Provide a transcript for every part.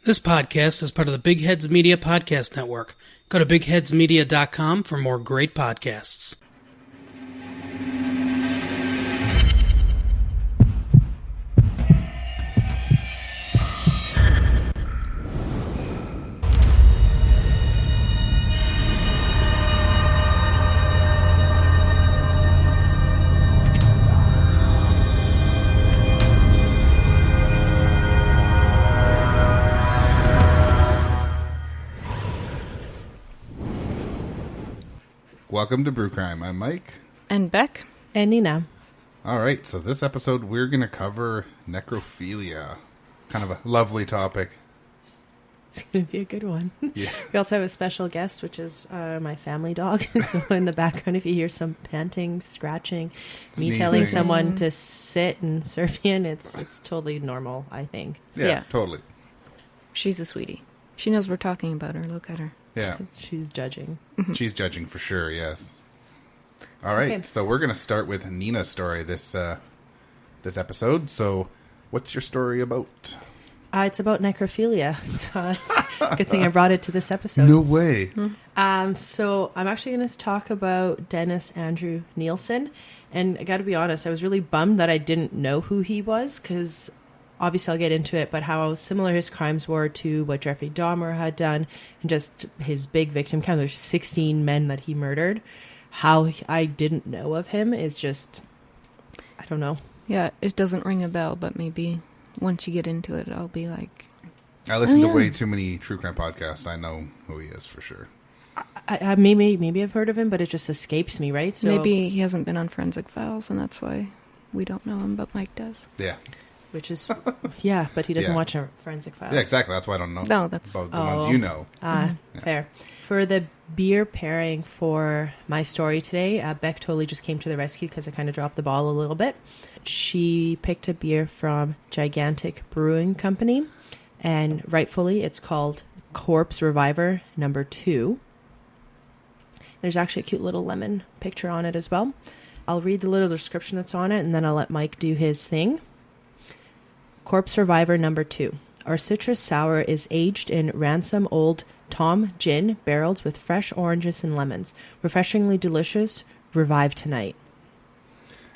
This podcast is part of the Big Heads Media Podcast Network. Go to bigheadsmedia.com for more great podcasts. Welcome to Brew Crime. I'm Mike. And Beck. And Nina. All right, so this episode we're going to cover necrophilia. Kind of a lovely topic. It's going to be a good one. Yeah. We also have a special guest, which is my family dog. So in the background, if you hear some panting, scratching, Sneezing. me telling someone to sit and serve in, it's totally normal, I think. Yeah, totally. She's a sweetie. She knows we're talking about her. Look at her. Yeah. She's judging. She's judging for sure, yes. All right, Okay. So we're going to start with Nina's story this episode. So what's your story about? It's about necrophilia. So it's a good thing I brought it to this episode. No way. So I'm actually going to talk about Dennis Andrew Nilsen. And I got to be honest, I was really bummed that I didn't know who he was, because obviously I'll get into it, but how similar his crimes were to what Jeffrey Dahmer had done, and just his big victim count. There's 16 men that he murdered. How I didn't know of him is just, I don't know. Yeah, it doesn't ring a bell, but maybe once you get into it, I'll be like... I listen to way too many true crime podcasts. I know who he is for sure. I maybe I've heard of him, but it just escapes me, right? So Maybe he hasn't been on Forensic Files, and that's why we don't know him, but Mike does. Yeah. Which is, yeah, but he doesn't Yeah. watch Forensic Files. Yeah, exactly. That's why I don't know. No, that's... About the ones you know. Fair. For the beer pairing for my story today, Beck totally just came to the rescue because I kind of dropped the ball a little bit. She picked a beer from Gigantic Brewing Company, and rightfully it's called Corpse Reviver No. 2. There's actually a cute little lemon picture on it as well. I'll read the little description that's on it, and then I'll let Mike do his thing. Corpse Reviver No. 2. Our citrus sour is aged in ransom old Tom gin barrels with fresh oranges and lemons. Refreshingly delicious. Revive tonight.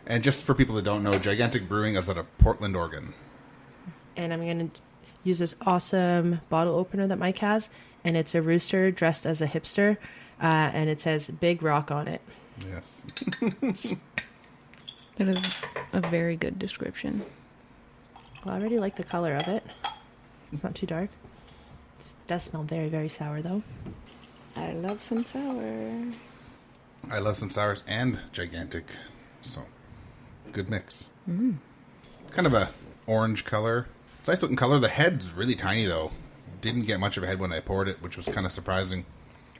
And just for people that don't know, Gigantic Brewing is out of Portland, Oregon. And I'm going to use this awesome bottle opener that Mike has. And it's a rooster dressed as a hipster. And it says Big Rock on it. Yes. That is a very good description. Well, I already like the color of it. It's not too dark. It does smell very, very sour, though. I love some sour. I love some sours and Gigantic. So, good mix. Kind of a orange color. It's a nice looking color. The head's really tiny, though. Didn't get much of a head when I poured it, which was kind of surprising.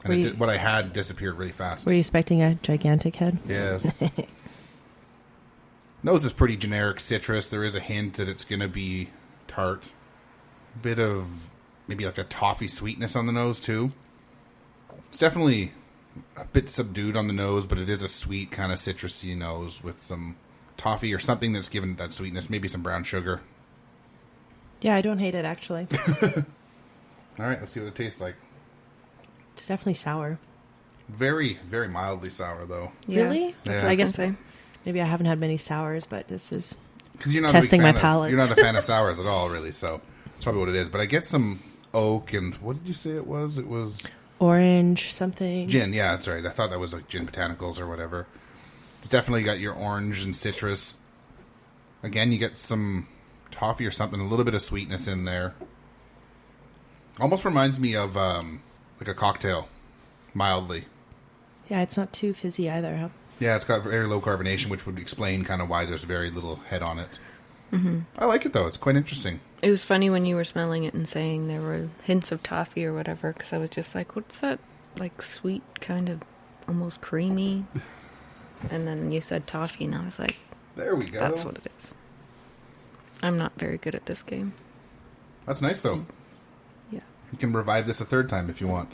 And what I had disappeared really fast. Were you expecting a gigantic head? Yes. Nose is pretty generic citrus. There is a hint that it's going to be tart. A bit of maybe like a toffee sweetness on the nose, too. It's definitely a bit subdued on the nose, but it is a sweet kind of citrusy nose with some toffee or something that's given it that sweetness. Maybe some brown sugar. Yeah, I don't hate it, actually. All right, let's see what it tastes like. It's definitely sour. Very, very mildly sour, though. Yeah. Really? Yeah. So I guess Say. maybe I haven't had many sours, but this is... Because you're not Testing a big my fan palate. You're not a fan of sours at all, really, so that's probably what it is. But I get some oak and... What did you say it was? It was... Orange something. Gin, yeah, that's right. I thought that was like gin botanicals or whatever. It's definitely got your orange and citrus. Again, you get some toffee or something, a little bit of sweetness in there. Almost reminds me of like a cocktail, mildly. Yeah, it's not too fizzy either, huh? Yeah, it's got very low carbonation, which would explain kind of why there's very little head on it. Mm-hmm. I like it, though. It's quite interesting. It was funny when you were smelling it and saying there were hints of toffee or whatever, because I was just like, what's that, like, sweet, kind of almost creamy? And then you said toffee, and I was like, There we go. that's what it is. I'm not very good at this game. That's nice, though. Yeah. You can revive this a third time if you want.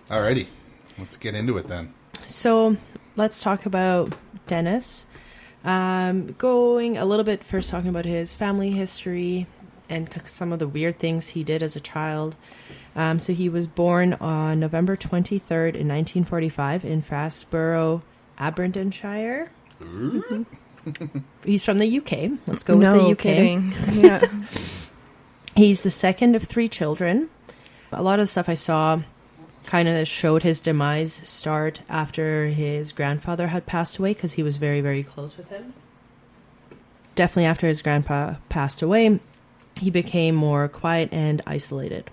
Alrighty. Let's get into it then. So let's talk about Dennis. Going a little bit first, talking about his family history and some of the weird things he did as a child. So he was born on November 23rd in 1945 in Frassborough, Aberdeenshire. He's from the UK. Let's go with the UK. Kidding. Yeah. He's the second of 3 children. A lot of the stuff I saw kind of showed his demise start after his grandfather had passed away, because he was very, very close with him. Definitely after his grandpa passed away, he became more quiet and isolated.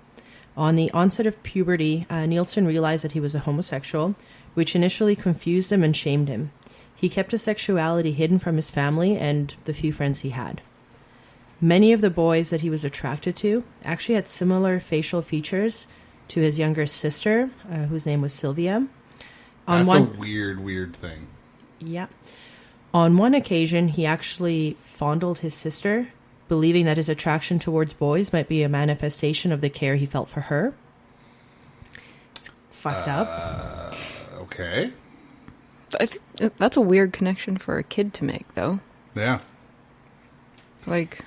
On the onset of puberty, Nilsen realized that he was a homosexual, which initially confused him and shamed him. He kept his sexuality hidden from his family and the few friends he had. Many of the boys that he was attracted to actually had similar facial features to his younger sister, whose name was Sylvia. That's a weird thing. Yeah. On one occasion, he actually fondled his sister, believing that his attraction towards boys might be a manifestation of the care he felt for her. It's fucked up. Okay. I think that's a weird connection for a kid to make, though. Yeah. Like,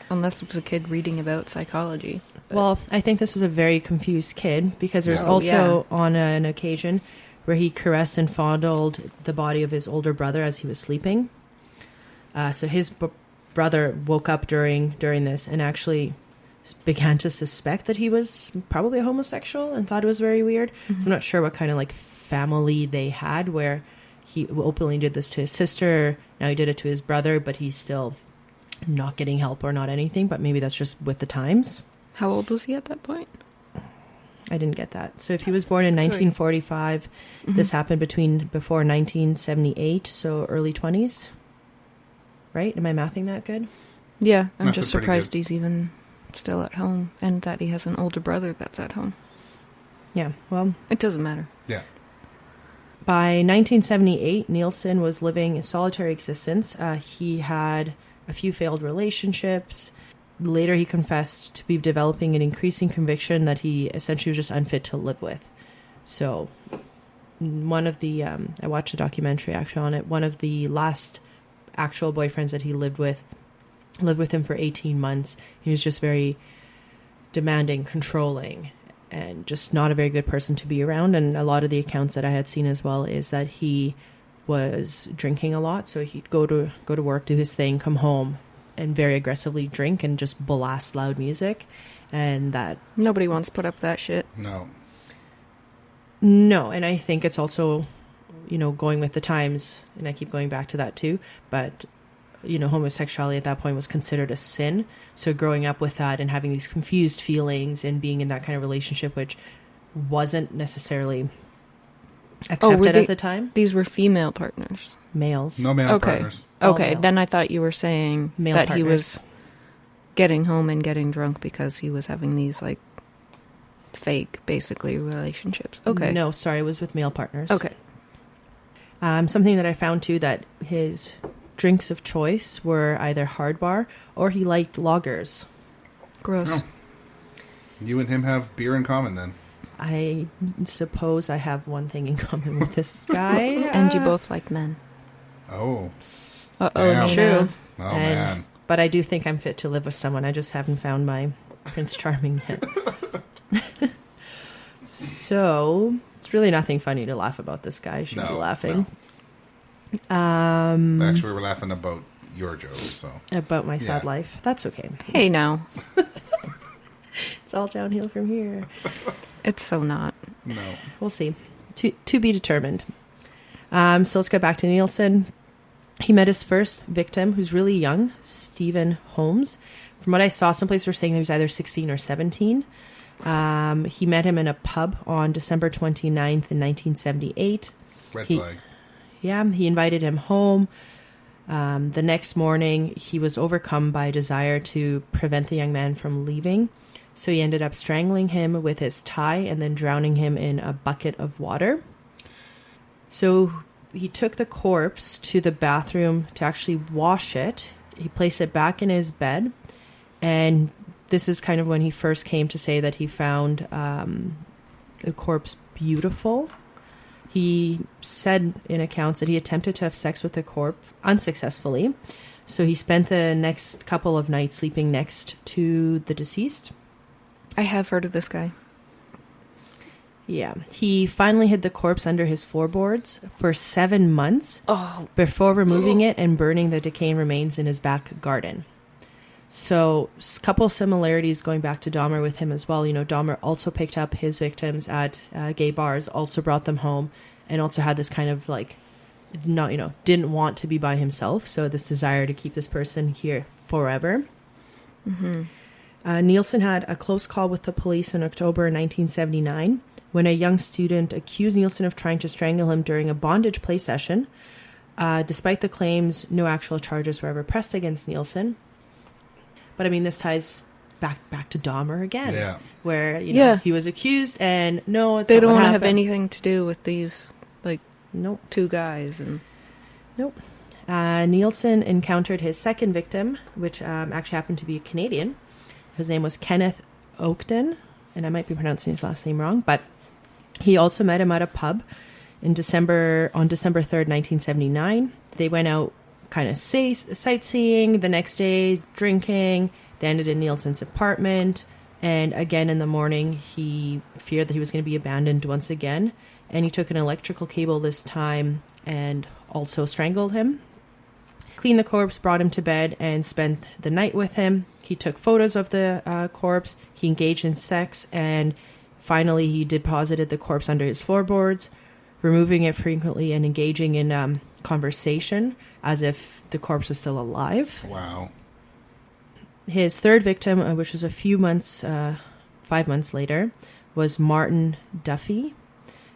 unless it's a kid reading about psychology. But. Well, I think this was a very confused kid, because there's also on an occasion where he caressed and fondled the body of his older brother as he was sleeping. So his brother woke up during this and actually began to suspect that he was probably a homosexual and thought it was very weird. Mm-hmm. So I'm not sure what kind of like family they had where he openly did this to his sister. Now he did it to his brother, but he's still not getting help or not anything. But maybe that's just with the times. How old was he at that point? I didn't get that. So if he was born in 1945, this happened before 1978, so early 20s. Right? Am I mathing that good? Yeah, I'm just surprised he's even still at home, and that he has an older brother that's at home. Yeah, well... It doesn't matter. Yeah. By 1978, Nilsen was living a solitary existence. He had a few failed relationships. Later, he confessed to be developing an increasing conviction that he essentially was just unfit to live with. So, one of the... I watched a documentary actually on it. One of the last actual boyfriends that he lived with him for 18 months. He was just very demanding, controlling, and just not a very good person to be around. And a lot of the accounts that I had seen as well is that he was drinking a lot. So he'd go to work, do his thing, come home, and very aggressively drink and just blast loud music. And that... Nobody wants to put up that shit. No, and I think it's also... going with the times, and I keep going back to that too, but, homosexuality at that point was considered a sin. So growing up with that and having these confused feelings and being in that kind of relationship, which wasn't necessarily accepted at the time. These were female partners. Males. No male partners. Okay, male. then I thought you were saying male that partners. He was getting home and getting drunk because he was having these, like, fake, basically, relationships. Okay. No, sorry, it was with male partners. Okay. Something that I found too, that his drinks of choice were either hard bar or he liked lagers. Gross. Oh. You and him have beer in common then. I suppose I have one thing in common with this guy. And you both like men. Oh. Uh-oh, true. Oh, man. But I do think I'm fit to live with someone. I just haven't found my Prince Charming yet. So... It's really nothing funny to laugh about this guy. I should be laughing. No. Actually, we were laughing about your jokes, so. About my sad life. That's okay. Hey, now. It's all downhill from here. It's so not. No. We'll see. To be determined. So let's go back to Nilsen. He met his first victim, who's really young, Stephen Holmes. From what I saw, some places were saying he was either 16 or 17. He met him in a pub on December 29th in 1978. Red flag. Yeah, he invited him home. The next morning, he was overcome by a desire to prevent the young man from leaving. So he ended up strangling him with his tie and then drowning him in a bucket of water. So he took the corpse to the bathroom to actually wash it. He placed it back in his bed, and this is kind of when he first came to say that he found the corpse beautiful. He said in accounts that he attempted to have sex with the corpse unsuccessfully. So he spent the next couple of nights sleeping next to the deceased. I have heard of this guy. Yeah. He finally hid the corpse under his floorboards for 7 months before removing it and burning the decaying remains in his back garden. So, a couple similarities going back to Dahmer with him as well. You know, Dahmer also picked up his victims at gay bars, also brought them home, and also had this kind of like, not, you know, didn't want to be by himself. So this desire to keep this person here forever. Mm-hmm. Nilsen had a close call with the police in October 1979 when a young student accused Nilsen of trying to strangle him during a bondage play session. Despite the claims, no actual charges were ever pressed against Nilsen. But I mean, this ties back to Dahmer again, where you know he was accused, and no, it's they not don't what want to have happened. anything to do with these like two guys, and Nilsen encountered his second victim, which actually happened to be a Canadian. His name was Kenneth Oakden, and I might be pronouncing his last name wrong, but he also met him at a pub on December 3rd, 1979. They went out kind of sightseeing, the next day drinking. They ended in Nilsen's apartment, and again in the morning he feared that he was going to be abandoned once again, and he took an electrical cable this time and also strangled him. Cleaned the corpse, brought him to bed, and spent the night with him. He took photos of the corpse, he engaged in sex, and finally he deposited the corpse under his floorboards, removing it frequently and engaging in conversation as if the corpse was still alive. Wow. His third victim, which was a few months, 5 months later, was Martin Duffy,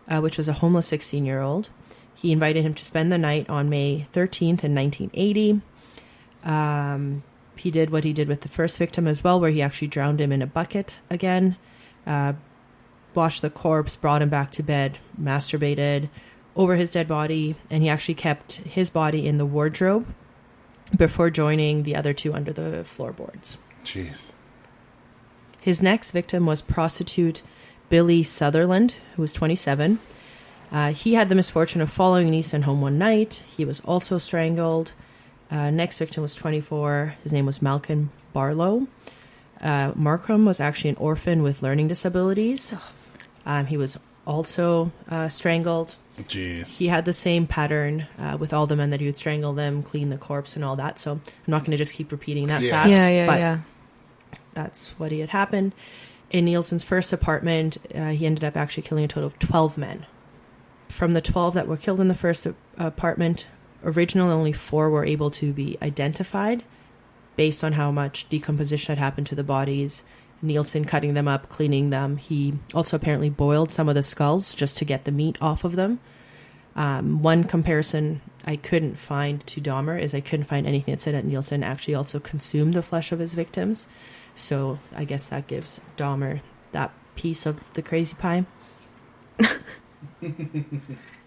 which was a homeless 16-year-old. He invited him to spend the night on May 13th in 1980. He did what he did with the first victim as well, where he actually drowned him in a bucket again, washed the corpse, brought him back to bed, masturbated over his dead body, and he actually kept his body in the wardrobe before joining the other two under the floorboards. Jeez. His next victim was prostitute Billy Sutherland, who was 27. He had the misfortune of following Nilsen home one night. He was also strangled. Next victim was 24. His name was Malcolm Barlow. Markham was actually an orphan with learning disabilities. He was also strangled. Jeez. He had the same pattern with all the men that he would strangle them, clean the corpse and all that. So I'm not going to just keep repeating that fact. Yeah. That's what he had happened. In Nilsen's first apartment, he ended up actually killing a total of 12 men. From the 12 that were killed in the first apartment, originally only 4 were able to be identified based on how much decomposition had happened to the bodies. Nilsen cutting them up, cleaning them. He also apparently boiled some of the skulls just to get the meat off of them. One comparison I couldn't find to Dahmer is I couldn't find anything that said that Nilsen actually also consumed the flesh of his victims. So I guess that gives Dahmer that piece of the crazy pie.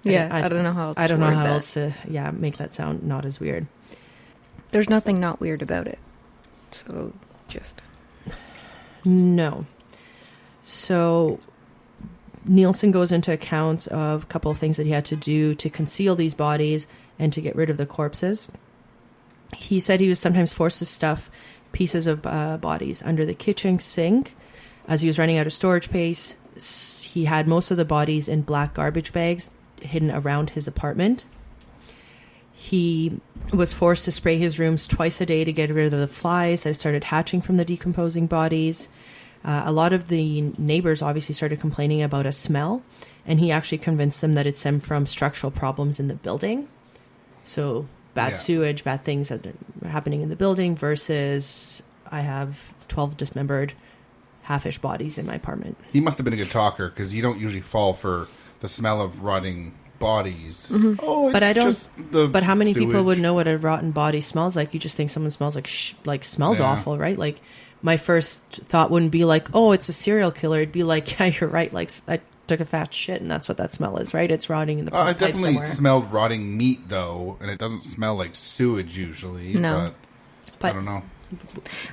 Yeah, I don't know how else I don't to know word how that. else to make that sound not as weird. There's nothing not weird about it. So just... No. So Nilsen goes into accounts of a couple of things that he had to do to conceal these bodies and to get rid of the corpses. He said he was sometimes forced to stuff pieces of bodies under the kitchen sink as he was running out of storage space. He had most of the bodies in black garbage bags hidden around his apartment. He was forced to spray his rooms twice a day to get rid of the flies that started hatching from the decomposing bodies. A lot of the neighbors obviously started complaining about a smell, and he actually convinced them that it stemmed from structural problems in the building. So bad sewage, bad things that are happening in the building versus I have 12 dismembered half-ish bodies in my apartment. He must have been a good talker because you don't usually fall for the smell of rotting bodies. Mm-hmm. Oh, it's But I don't. just the But how many people sewage. would know what a rotten body smells like? You just think someone smells like smells Yeah. awful, right? Like my first thought wouldn't be like, oh, it's a serial killer. It'd be like, yeah, you're right. Like I took a fat shit, and that's what that smell is, right? It's rotting in the I pipe definitely somewhere. smelled rotting meat though, and it doesn't smell like sewage usually. No. But I don't know.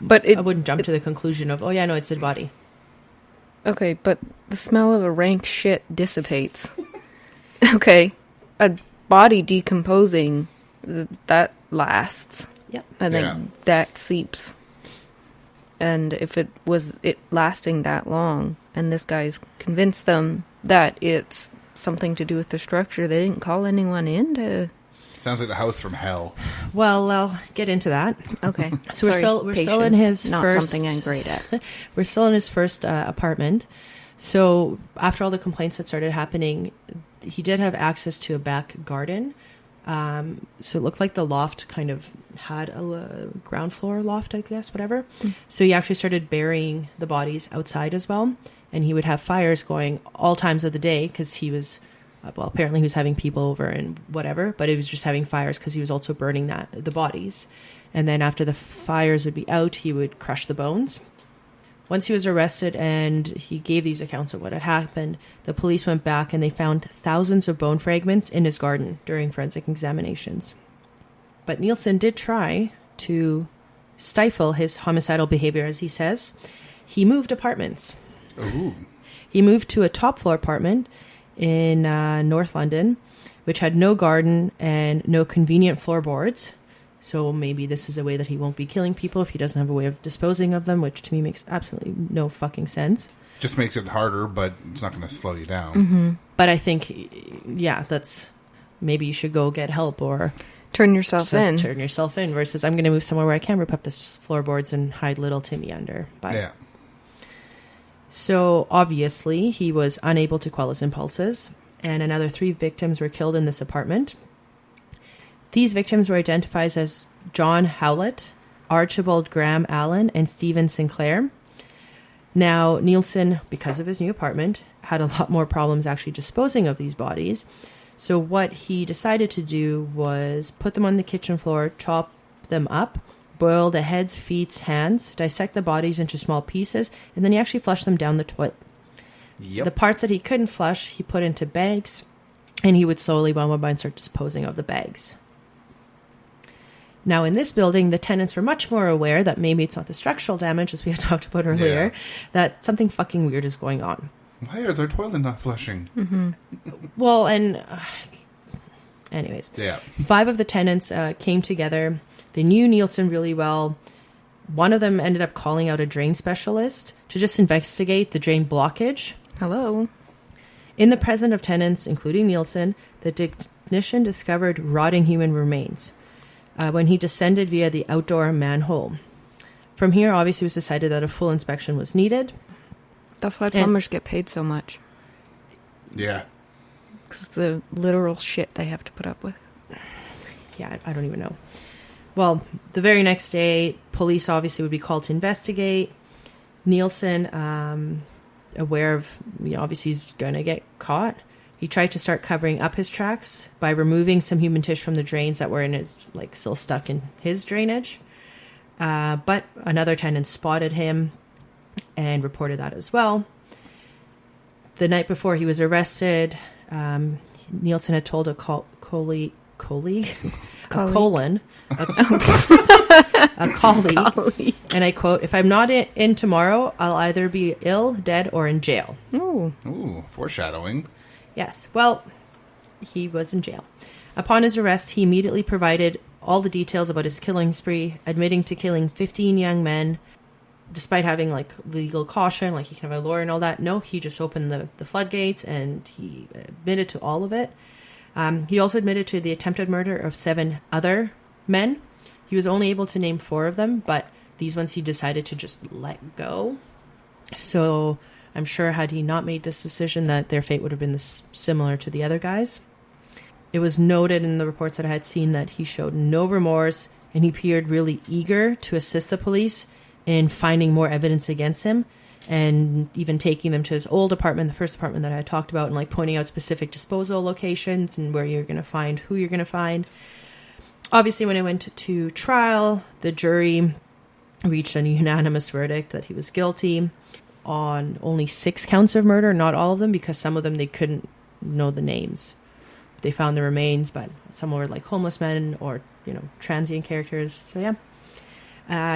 But I wouldn't jump to the conclusion of, oh yeah, no, it's a body. Okay, but the smell of a rank shit dissipates. Okay, a body decomposing, that lasts. Yep. I think that seeps. And if it was lasting that long, and this guy's convinced them that it's something to do with the structure, they didn't call anyone in to... Sounds like the house from hell. Well, I'll get into that. Okay. So we're still in his not first... something I'm great at. We're still in his first apartment. So after all the complaints that started happening, he did have access to a back garden. So it looked like the loft kind of had a ground floor loft, I guess, whatever. So he actually started burying the bodies outside as well. And he would have fires going all times of the day because he was, well, apparently he was having people over and whatever, but he was just having fires because he was also burning the bodies. And then after the fires would be out, he would crush the bones. Once he was arrested and he gave these accounts of what had happened, the police went back and they found thousands of bone fragments in his garden during forensic examinations. But Nilsen did try to stifle his homicidal behavior, as he says. He moved apartments. Ooh. He moved to a top floor apartment in North London, which had no garden and no convenient floorboards. So maybe this is a way that he won't be killing people if he doesn't have a way of disposing of them, which to me makes absolutely no fucking sense. Just makes it harder, but it's not going to slow you down. Mm-hmm. But I think, yeah, that's... Maybe you should go get help or... Turn yourself in. Turn yourself in versus I'm going to move somewhere where I can rip up the floorboards and hide little Timmy under. But, yeah. So obviously he was unable to quell his impulses, and another 3 victims were killed in this apartment. These victims were identified as John Howlett, Archibald Graham Allen, and Stephen Sinclair. Now, Nilsen, because of his new apartment, had a lot more problems actually disposing of these bodies. So what he decided to do was put them on the kitchen floor, chop them up, boil the heads, feet, hands, dissect the bodies into small pieces, and then he actually flushed them down the toilet. Yep. The parts that he couldn't flush, he put into bags, and he would slowly, one by one, start disposing of the bags. Now, in this building, the tenants were much more aware that maybe it's not the structural damage, as we had talked about earlier, that something fucking weird is going on. Why is our toilet not flushing? Mm-hmm. Well, and... anyways. Yeah. 5 of the tenants came together. They knew Nilsen really well. One of them ended up calling out a drain specialist to just investigate the drain blockage. Hello. In the presence of tenants, including Nilsen, the technician discovered rotting human remains when he descended via the outdoor manhole. From here, obviously, it was decided that a full inspection was needed. That's why plumbers get paid so much. Yeah. Because the literal shit they have to put up with. Yeah, I don't even know. Well, the very next day, police obviously would be called to investigate. Nilsen, aware of, obviously he's going to get caught. He tried to start covering up his tracks by removing some human tissue from the drains that were in his, still stuck in his drainage. But another tenant spotted him and reported that as well. The night before he was arrested, Nilsen had told a colleague, and I quote, "If I'm not in tomorrow, I'll either be ill, dead, or in jail." Ooh, foreshadowing. Yes. Well, he was in jail. Upon his arrest, he immediately provided all the details about his killing spree, admitting to killing 15 young men, despite having legal caution, he can have a lawyer and all that. No, he just opened the floodgates and he admitted to all of it. He also admitted to the attempted murder of 7 other men. He was only able to name 4 of them, but these ones he decided to just let go. So I'm sure had he not made this decision that their fate would have been similar to the other guys. It was noted in the reports that I had seen that he showed no remorse and he appeared really eager to assist the police in finding more evidence against him and even taking them to his old apartment, the first apartment that I had talked about, and pointing out specific disposal locations and where you're going to find who you're going to find. Obviously, when I went to trial, the jury reached a unanimous verdict that he was guilty on only 6 counts of murder, not all of them, because some of them they couldn't know the names. They found the remains, but some were homeless men or, transient characters. So, yeah.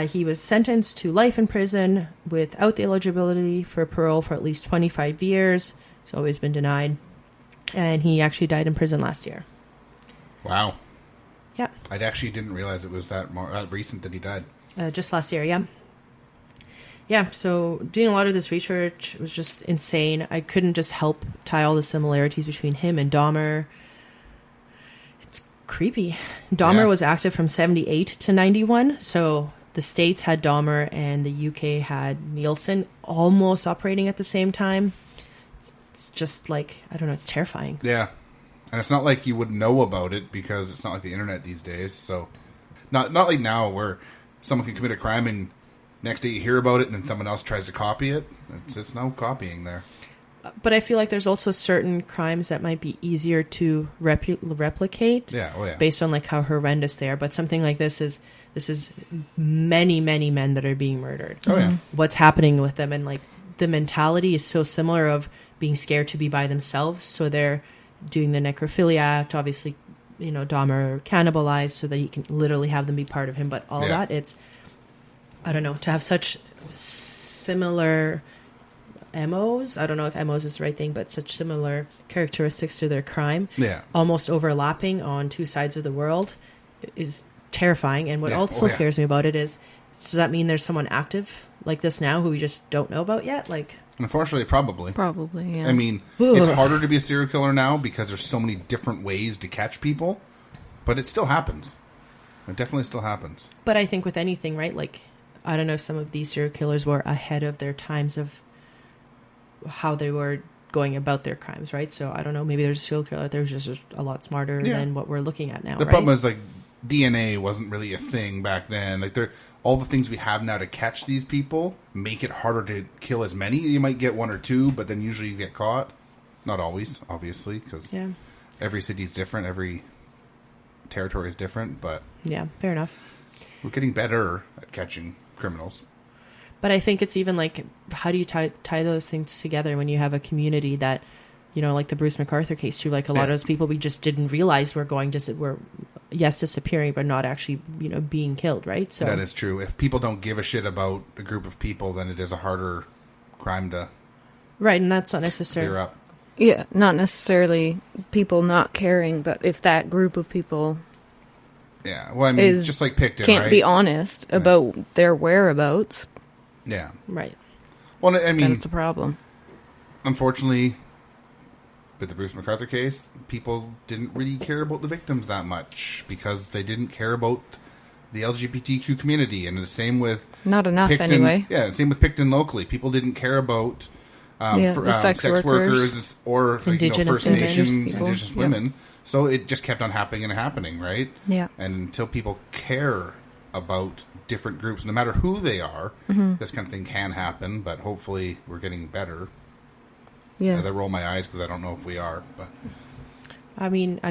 He was sentenced to life in prison without the eligibility for parole for at least 25 years. It's always been denied. And he actually died in prison last year. Wow. Yeah. I actually didn't realize it was that recent that he died. Just last year, yeah. Yeah, so doing a lot of this research was just insane. I couldn't just help tie all the similarities between him and Dahmer. It's creepy. Dahmer was active from 78 to 91, so the States had Dahmer and the UK had Nilsen almost operating at the same time. It's just like, I don't know, it's terrifying. Yeah. And it's not like you would know about it because it's not like the internet these days. So not like now where someone can commit a crime and next day you hear about it and then someone else tries to copy it. It's no copying there. But I feel like there's also certain crimes that might be easier to replicate. Yeah, oh yeah. Based on like how horrendous they are. But something like this is many, many men that are being murdered. Oh yeah. What's happening with them, and like the mentality is so similar of being scared to be by themselves. So they're doing the Necrophilia Act, obviously, you know, Dahmer cannibalized so that he can literally have them be part of him. But all that, it's, I don't know, to have such similar MOs, I don't know if MOs is the right thing, but such similar characteristics to their crime, almost overlapping on two sides of the world, is terrifying. And what also scares me about it is, does that mean there's someone active like this now who we just don't know about yet? Like, unfortunately, probably. Probably, yeah. I mean, it's harder to be a serial killer now because there's so many different ways to catch people, but it still happens. It definitely still happens. But I think with anything, right? Like, I don't know if some of these serial killers were ahead of their times of how they were going about their crimes, right? So I don't know. Maybe there's a serial killer that was just a lot smarter than what we're looking at now. The problem is, like, DNA wasn't really a thing back then. Like, all the things we have now to catch these people make it harder to kill as many. You might get one or two, but then usually you get caught. Not always, obviously, because every city's different, every territory is different. But yeah, fair enough. We're getting better at catching criminals. But I think it's even like, how do you tie those things together when you have a community that, you know, like the Bruce MacArthur case too, like a lot of those people we just didn't realize were disappearing, but not actually, you know, being killed, right? So that is true. If people don't give a shit about a group of people, then it is a harder crime to and that's not necessarily clear up. Yeah, not necessarily people not caring, but if that group of people well, I mean, just like Picton, can't be honest about their whereabouts. Yeah. Right. Well, I mean, then it's a problem. Unfortunately, with the Bruce MacArthur case, people didn't really care about the victims that much because they didn't care about the LGBTQ community. And the same with not enough Picton, anyway. Yeah, same with Picton locally. People didn't care about sex workers or Indigenous First Nations, people. Indigenous women. So it just kept on happening and happening, right? Yeah. And until people care about different groups, no matter who they are, this kind of thing can happen, but hopefully we're getting better. As I roll my eyes because I don't know if we are, but I mean,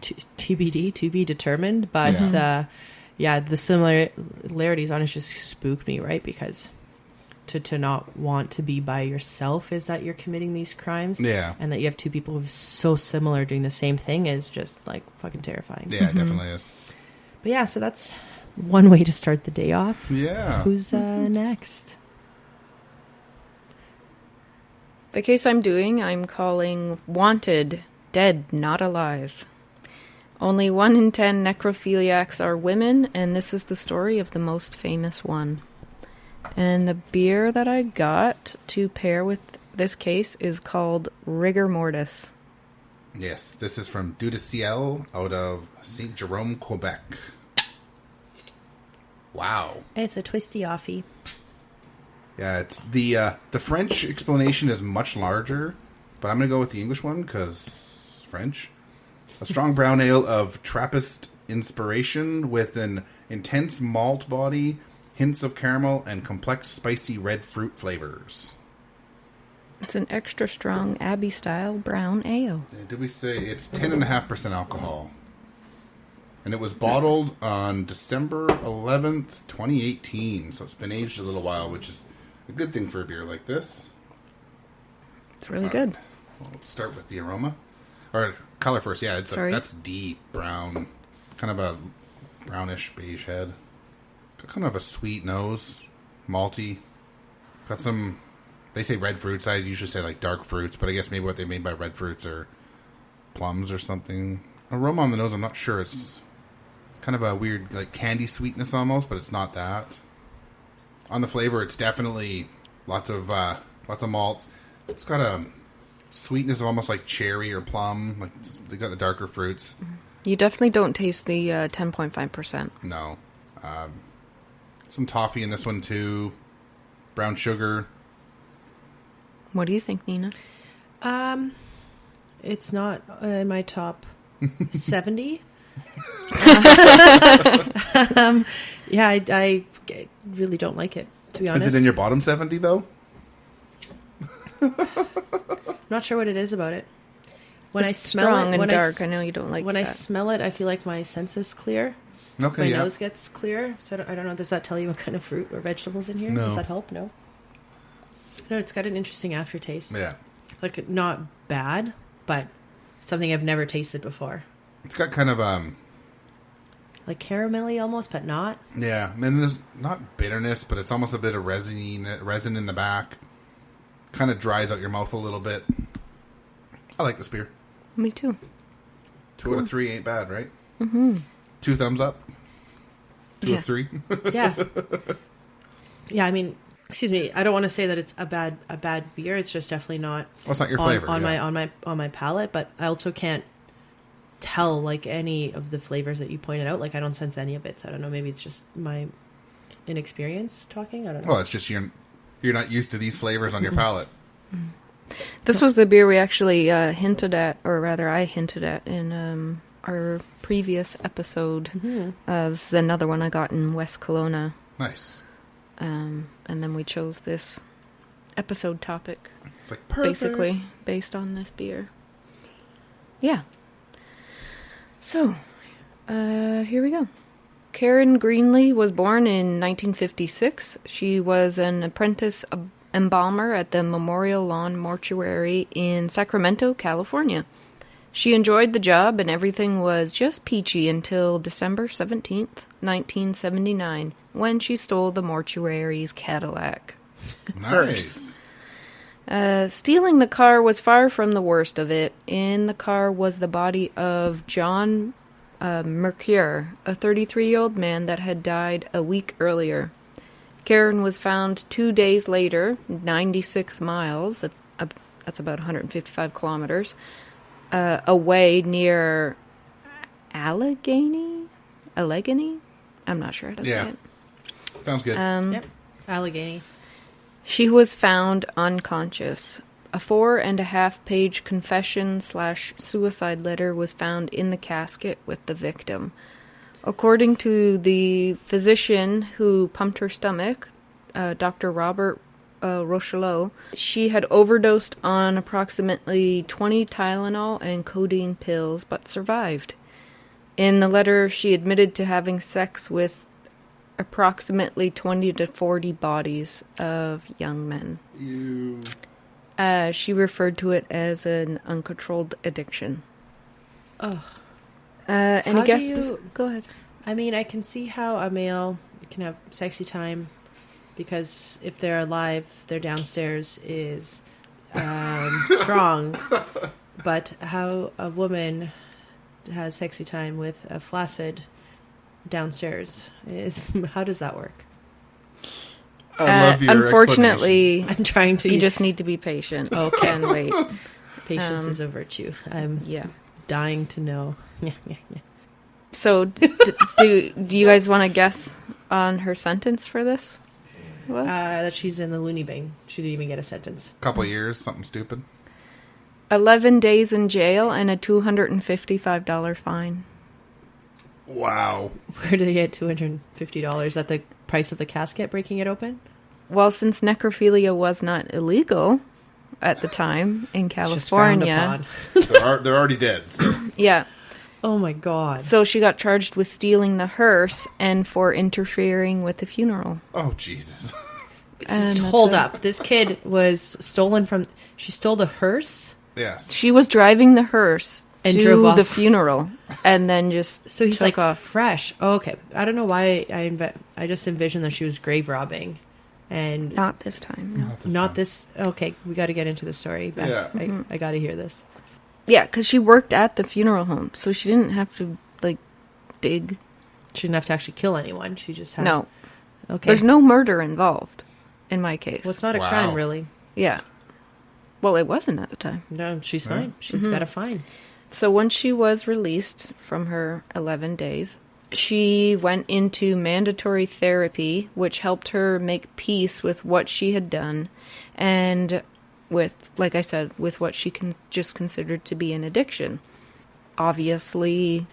TBD, to be determined. But the similarities honestly just spook me, right? Because to not want to be by yourself is that you're committing these crimes, and that you have two people who are so similar doing the same thing is just like fucking terrifying. Yeah, it definitely is. But yeah, so that's one way to start the day off. Yeah. Who's next? The case I'm doing, I'm calling Wanted, Dead, Not Alive. Only 1 in 10 necrophiliacs are women, and this is the story of the most famous one. And the beer that I got to pair with this case is called Rigor Mortis. Yes, this is from Ciel out of St. Jerome, Quebec. Wow. It's a twisty offie. Yeah, it's the French explanation is much larger, but I'm going to go with the English one because French. A strong brown ale of Trappist inspiration with an intense malt body, hints of caramel, and complex spicy red fruit flavors. It's an extra strong Abbey-style brown ale. Did we say it's 10.5% alcohol? And it was bottled on December 11th, 2018. So it's been aged a little while, which is a good thing for a beer like this. It's really good. Well, let's start with the aroma. Or color first. Yeah, that's deep brown. Kind of a brownish beige head. Got kind of a sweet nose. Malty. Got some... They say red fruits. I usually say like dark fruits, but I guess maybe what they mean by red fruits are plums or something. Aroma on the nose, I'm not sure. It's kind of a weird like candy sweetness almost, but it's not that. On the flavor, it's definitely lots of malts. It's got a sweetness of almost like cherry or plum. Like they got the darker fruits. You definitely don't taste the 10.5%. No. Some toffee in this one too. Brown sugar. What do you think, Nina? It's not in my top 70. Yeah, I really don't like it, to be honest. Is it in your bottom 70 though? Not sure what it is about it. When It's I smell strong it, and dark. I know you don't like when I that. smell it, I feel like my senses clear. Okay, My yeah. nose gets clear. So I don't know. Does that tell you what kind of fruit or vegetables in here? No. Does that help? No. No, it's got an interesting aftertaste. Yeah. Like not bad, but something I've never tasted before. It's got kind of Like caramelly almost, but not. yeah, and there's not bitterness, but it's almost a bit of resin in the back. Kind of dries out your mouth a little bit. I like this beer. Me too. 2 out of 3 ain't bad, right? Mm-hmm. 2 thumbs up. 2 Yeah. of 3. Yeah. Yeah, I mean, excuse me. I don't want to say that it's a bad beer. It's just definitely not Well, it's not your flavor. on yeah. my palate, but I also can't tell like any of the flavors that you pointed out. Like I don't sense any of it. So I don't know, maybe it's just my inexperience talking. I don't know. Well, it's just you're not used to these flavors on your palate. This was the beer we actually hinted at, or rather I hinted at in our previous episode. This is another one I got in West Kelowna. Nice. And then we chose this episode topic, It's like perfect. basically, based on this beer. Yeah. So, here we go. Karen Greenlee was born in 1956. She was an apprentice embalmer at the Memorial Lawn Mortuary in Sacramento, California. She enjoyed the job and everything was just peachy until December 17th, 1979, when she stole the mortuary's Cadillac. Nice. Stealing the car was far from the worst of it. In the car was the body of John Mercure, a 33-year-old man that had died a week earlier. Karen was found 2 days later, 96 miles, that's about 155 kilometers, away near Allegheny? I'm not sure how to say it. Sounds good. Yep. Allegheny. She was found unconscious. A 4.5-page confession/suicide letter was found in the casket with the victim. According to the physician who pumped her stomach, Dr. Robert Rochelot, she had overdosed on approximately 20 Tylenol and codeine pills, but survived. In the letter, she admitted to having sex with approximately 20 to 40 bodies of young men. Ew. She referred to it as an uncontrolled addiction. Ugh. Any How do guesses? you- Go ahead. I mean, I can see how a male can have sexy time because if they're alive, their downstairs is strong. But how a woman has sexy time with a flaccid downstairs is, how does that work? I love your Unfortunately, I'm trying to. you just need to be patient. Okay. And wait. Patience is a virtue. I'm Yeah. dying to know. So, do you guys want to guess on her sentence for this? Was That she's in the loony bin. She didn't even get a sentence. Couple years, something stupid. 11 days in jail and a $255 fine. Wow. Where did they get $250? At the price of the casket, breaking it open? Well, since necrophilia was not illegal at the time in It's just frowned California, upon. They're already dead. So. yeah. Oh my god. So she got charged with stealing the hearse and for interfering with the funeral. Oh Jesus. And Just that's hold it. up. This kid was stolen from. She stole the hearse. Yes. She was driving the hearse And drove to off. the funeral and then just So he's took like off. fresh. Oh, okay. I don't know why I just envisioned that she was grave robbing, and Not this time. No. not this. Okay, we got to get into the story. Back. Yeah. I got to hear this. Yeah, because she worked at the funeral home, so she didn't have to dig She didn't have to actually kill anyone. She just had... No. Okay. There's no murder involved, in my case. Well, it's not a Wow. crime, really. Yeah. Well, it wasn't at the time. No, she's fine. She's got a fine. So once she was released from her 11 days, she went into mandatory therapy, which helped her make peace with what she had done and with, like I said, with what she just considered to be an addiction. Obviously,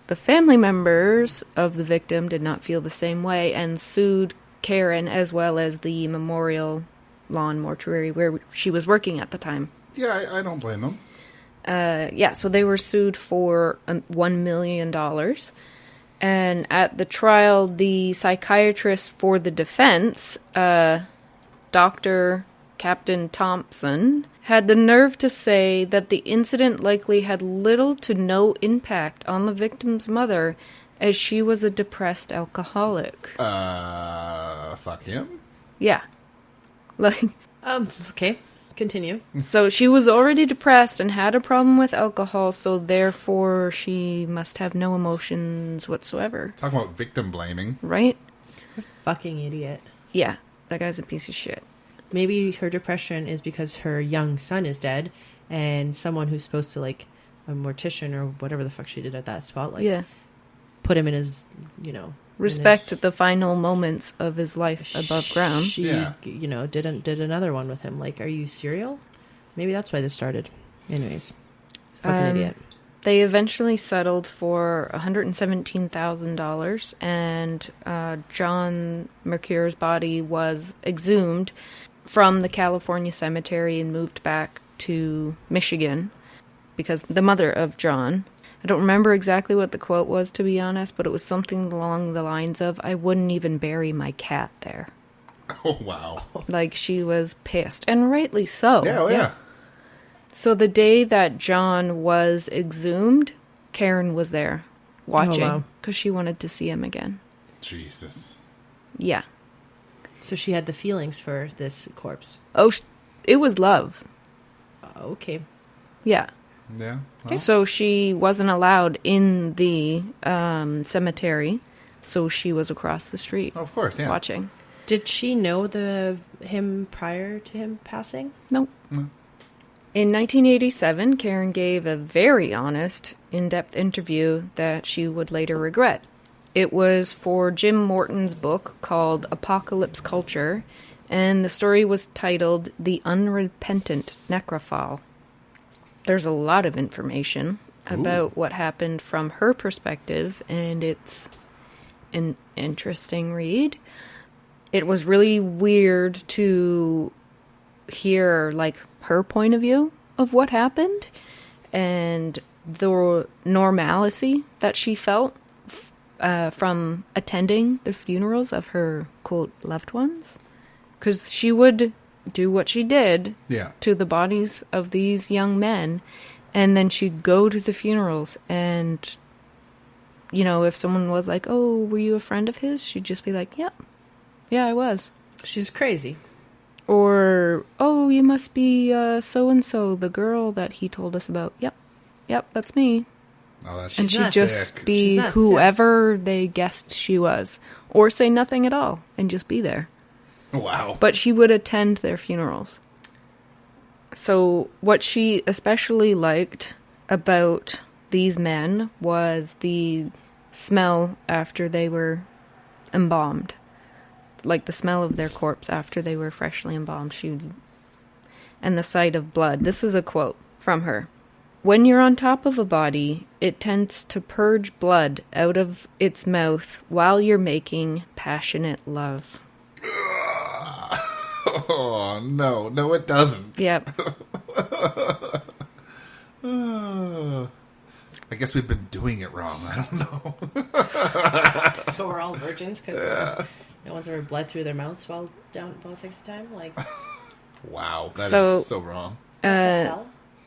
the family members of the victim did not feel the same way and sued Karen as well as the Memorial Lawn Mortuary where she was working at the time. Yeah, I don't blame them. So they were sued for $1 million. And at the trial, the psychiatrist for the defense, Dr. Captain Thompson, had the nerve to say that the incident likely had little to no impact on the victim's mother, as she was a depressed alcoholic. Fuck him? Yeah. Like... Okay. Continue. So she was already depressed and had a problem with alcohol, so therefore she must have no emotions whatsoever. Talking about victim blaming. Right? Fucking idiot. Yeah. That guy's a piece of shit. Maybe her depression is because her young son is dead, and someone who's supposed to, like, a mortician or whatever the fuck she did at that spot, like, put him in his, respect the final moments of his life above ground. She, did another one with him. Like, are you serial? Maybe that's why this started. Anyways, fucking idiot. They eventually settled for $117,000, and John Mercure's body was exhumed from the California cemetery and moved back to Michigan because the mother of John... I don't remember exactly what the quote was, to be honest, but it was something along the lines of, I wouldn't even bury my cat there. Oh, wow. Like, she was pissed. And rightly so. Yeah. So the day that John was exhumed, Karen was there watching because she wanted to see him again. Jesus. Yeah. So she had the feelings for this corpse. Oh, it was love. Okay. Yeah. Yeah. Well. So she wasn't allowed in the cemetery, so she was across the street. Oh, of course, yeah. Watching. Did she know him prior to him passing? Nope. No. In 1987, Karen gave a very honest, in-depth interview that she would later regret. It was for Jim Morton's book called Apocalypse Culture, and the story was titled The Unrepentant Necrophile. There's a lot of information about what happened from her perspective, and it's an interesting read. It was really weird to hear, like, her point of view of what happened and the normalcy that she felt from attending the funerals of her, quote, loved ones. Because she would do what she did to the bodies of these young men, and then she'd go to the funerals, and, if someone was like, oh, were you a friend of his? She'd just be like, yeah, I was. She's crazy. Or, oh, you must be so-and-so, the girl that he told us about. Yep, that's me. Oh, that's and she'd sick. just be whoever they guessed she was. Or say nothing at all and just be there. Wow. But she would attend their funerals. So what she especially liked about these men was the smell after they were embalmed. Like the smell of their corpse after they were freshly embalmed. And the sight of blood. This is a quote from her. When you're on top of a body, it tends to purge blood out of its mouth while you're making passionate love. Oh, no, it doesn't. Yep. I guess we've been doing it wrong. I don't know. So we're all virgins because no one's ever bled through their mouths while sex time? Like, wow, that is so wrong.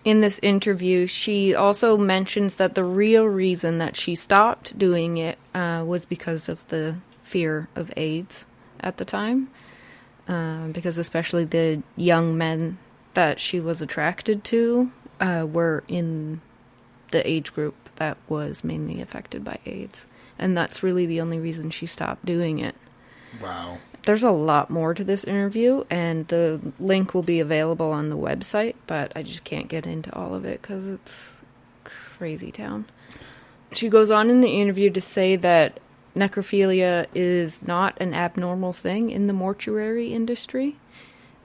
In this interview, she also mentions that the real reason that she stopped doing it was because of the fear of AIDS at the time. Because especially the young men that she was attracted to were in the age group that was mainly affected by AIDS. And that's really the only reason she stopped doing it. Wow. There's a lot more to this interview, and the link will be available on the website, but I just can't get into all of it because it's crazy town. She goes on in the interview to say that necrophilia is not an abnormal thing in the mortuary industry,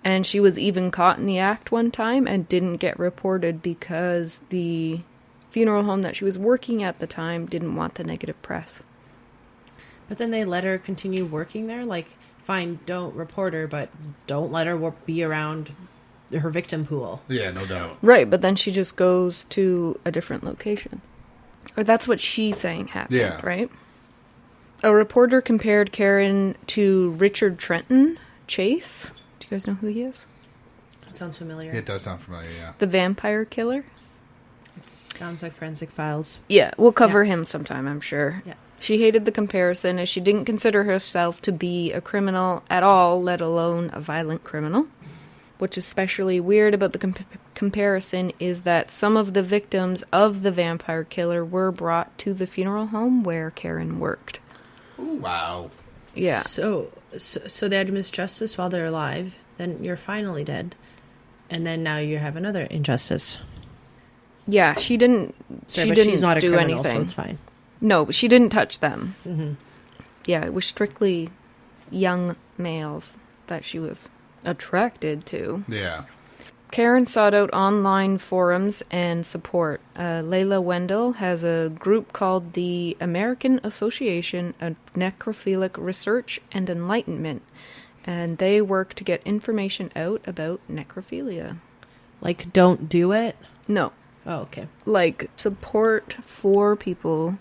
and she was even caught in the act one time and didn't get reported because the funeral home that she was working at the time didn't want the negative press. But then they let her continue working there? Like, fine, don't report her, but don't let her be around her victim pool. Yeah, no doubt. Right, but then she just goes to a different location. Or that's what she's saying happened, right? A reporter compared Karen to Richard Trenton Chase. Do you guys know who he is? That sounds familiar. It does sound familiar, yeah. The vampire killer? It sounds like Forensic Files. Yeah, we'll cover him sometime, I'm sure. Yeah. She hated the comparison as she didn't consider herself to be a criminal at all, let alone a violent criminal. What's especially weird about the comparison is that some of the victims of the vampire killer were brought to the funeral home where Karen worked. Ooh, wow. Yeah. So they had to miss justice while they're alive, then you're finally dead, and then now you have another injustice. Yeah, she didn't. Sorry, she but didn't she's not a do criminal, anything. so it's fine. No, but she didn't touch them. Mm-hmm. Yeah, it was strictly young males that she was attracted to. Yeah. Karen sought out online forums and support. Layla Wendell has a group called the American Association of Necrophilic Research and Enlightenment, and they work to get information out about necrophilia. Like, don't do it? No. Oh, okay. Like, support for people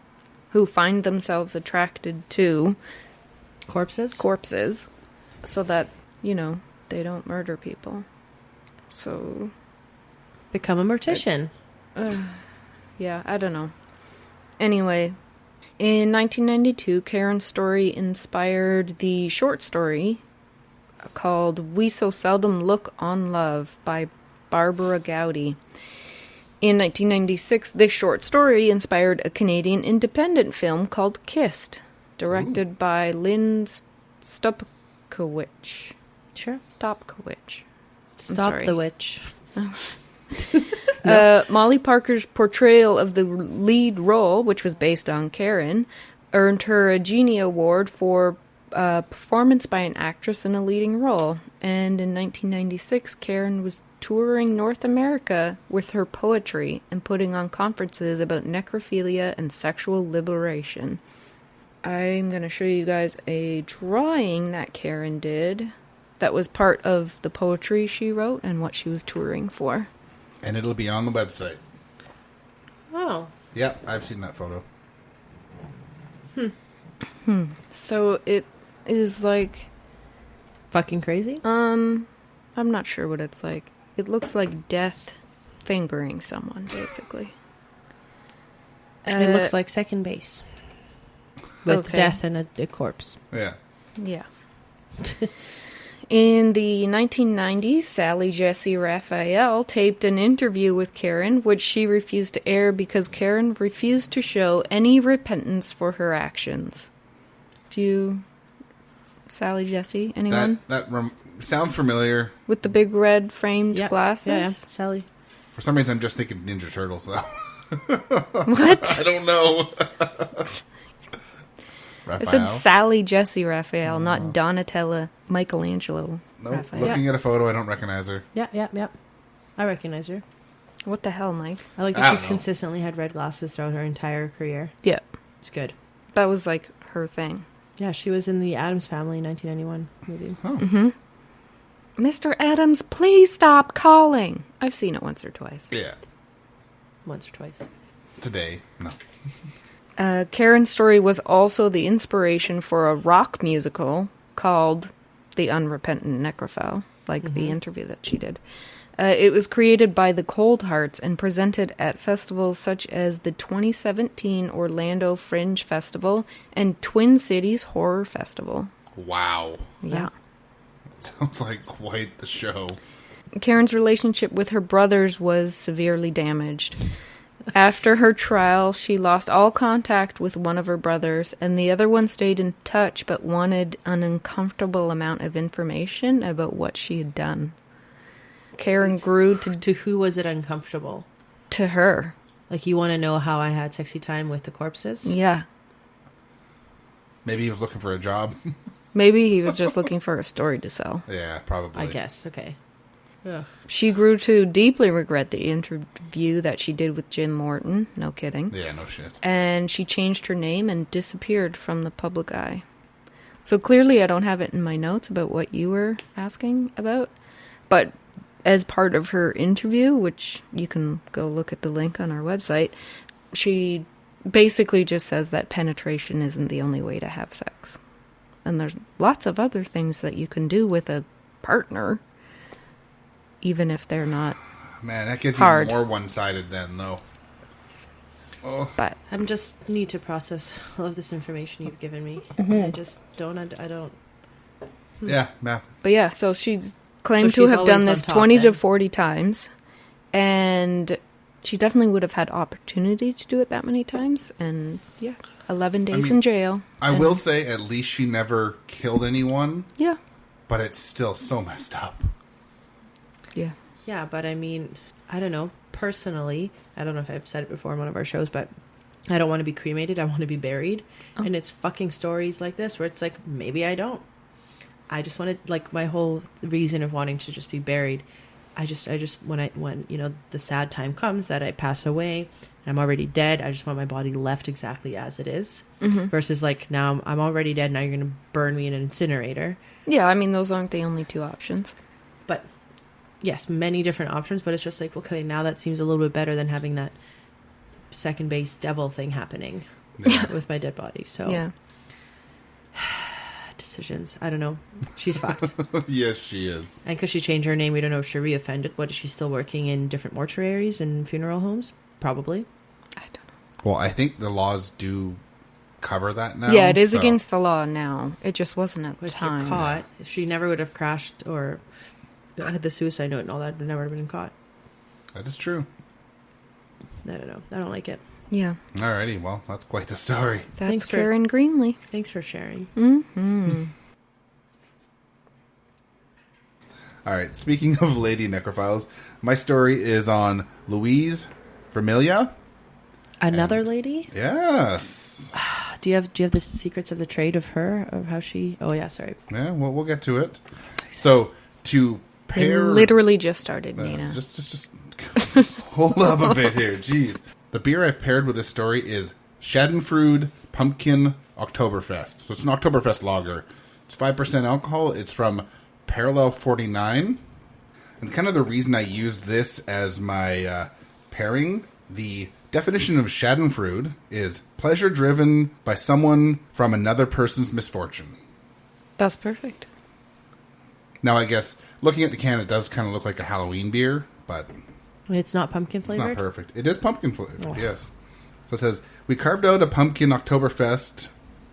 who find themselves attracted to corpses so that, you know, they don't murder people. So become a mortician. Yeah, I don't know. Anyway, in 1992, Karen's story inspired the short story called We So Seldom Look on Love by Barbara Gowdy. In 1996, this short story inspired a Canadian independent film called Kissed, directed by Lynn Stopkowicz. Sure. Stopkowicz. Stop the witch. Molly Parker's portrayal of the lead role, which was based on Karen, earned her a Genie Award for performance by an actress in a leading role. And in 1996, Karen was touring North America with her poetry and putting on conferences about necrophilia and sexual liberation. I'm going to show you guys a drawing that Karen did that was part of the poetry she wrote and what she was touring for. And it'll be on the website. Oh. Yep, I've seen that photo. So it is like... Fucking crazy? I'm not sure what it's like. It looks like death fingering someone, basically. It looks like second base. With death and a corpse. Yeah. Yeah. In the 1990s, Sally Jesse Raphael taped an interview with Karen, which she refused to air because Karen refused to show any repentance for her actions. Do you... Sally Jesse? Anyone? That sounds familiar. With the big red framed glasses? Yeah, Sally. For some reason, I'm just thinking Ninja Turtles, though. What? I don't know. I said Sally Jesse Raphael, not Donatella Michelangelo Nope. Raphael. Looking at a photo, I don't recognize her. Yeah. I recognize her. What the hell, Mike? I like that she's consistently had red glasses throughout her entire career. Yeah. It's good. That was like her thing. Yeah, she was in the Addams Family 1991 movie. Oh. Mm-hmm. Mr. Adams, please stop calling. I've seen it once or twice. Yeah. Once or twice. Today, no. Karen's story was also the inspiration for a rock musical called The Unrepentant Necrophile, like the interview that she did. It was created by the Cold Hearts and presented at festivals such as the 2017 Orlando Fringe Festival and Twin Cities Horror Festival. Wow. Yeah. Sounds like quite the show. Karen's relationship with her brothers was severely damaged. After her trial, she lost all contact with one of her brothers, and the other one stayed in touch but wanted an uncomfortable amount of information about what she had done. Karen grew To who was it uncomfortable? to her. Like, you want to know how I had sexy time with the corpses? Yeah. Maybe he was looking for a job. Maybe he was just looking for a story to sell. Yeah, probably. I guess. Okay. Ugh. She grew to deeply regret the interview that she did with Jim Morton. No kidding. Yeah, no shit. And she changed her name and disappeared from the public eye. So clearly I don't have it in my notes about what you were asking about. But as part of her interview, which you can go look at the link on our website, she basically just says that penetration isn't the only way to have sex. And there's lots of other things that you can do with a partner, even if they're not Man, that gets hard. even more one-sided then, though. Oh. But I'm just need to process all of this information you've given me. Mm-hmm. I just don't. I don't. Yeah, yeah. But yeah, so she's claimed So to she's have done always on this top 20 to then. 40 times. And she definitely would have had opportunity to do it that many times. And yeah, 11 days mean, in jail. I And- will say, at least she never killed anyone, Yeah. but it's still so messed up. Yeah. Yeah, but I mean, I don't know. Personally, I don't know if I've said it before in one of our shows, but I don't want to be cremated. I want to be buried. Oh. And it's fucking stories like this where it's like, maybe I don't. I just wanted, like, my whole reason of wanting to just be buried. I just when you know, the sad time comes that I pass away and I'm already dead, I just want my body left exactly as it is. Mm-hmm. Versus like, now I'm already dead, now you're going to burn me in an incinerator. Yeah, I mean, those aren't the only two options. But yes, many different options, but it's just like, okay, now that seems a little bit better than having that second base devil thing happening with my dead body. So Yeah. decisions. I don't know. She's fucked. Yes, she is. And because she changed her name, we don't know if she reoffended. What, is she still working in different mortuaries and funeral homes? Probably. I don't know. Well, I think the laws do cover that now. Yeah, it is so- against the law now. It just wasn't at the If time. you're caught, if she never would have crashed or had the suicide note and all that, would never have been caught. That is true. I don't know. I don't like it. Yeah. Alrighty, well, that's quite the story. That's Thanks for- Karen Greenlee. Thanks for sharing. Mm-hmm. Alright, speaking of lady necrophiles, my story is on Louise Vermilyha. Another lady? Yes. Do you have the secrets of the trade of her, of how she? Oh yeah, sorry. Yeah, well, we'll get to it. So, to They pair... literally just started, Nina. Just hold up a bit here. Jeez. The beer I've paired with this story is Schadenfreude Pumpkin Oktoberfest. So it's an Oktoberfest lager. It's 5% alcohol. It's from Parallel 49. And kind of the reason I used this as my pairing, the definition of Schadenfreude is pleasure driven by someone from another person's misfortune. That's perfect. Now, I guess, looking at the can, it does kind of look like a Halloween beer, but... It's not pumpkin It's flavored. not perfect. It is pumpkin flavored, Oh. yes. So it says, we carved out a pumpkin Oktoberfest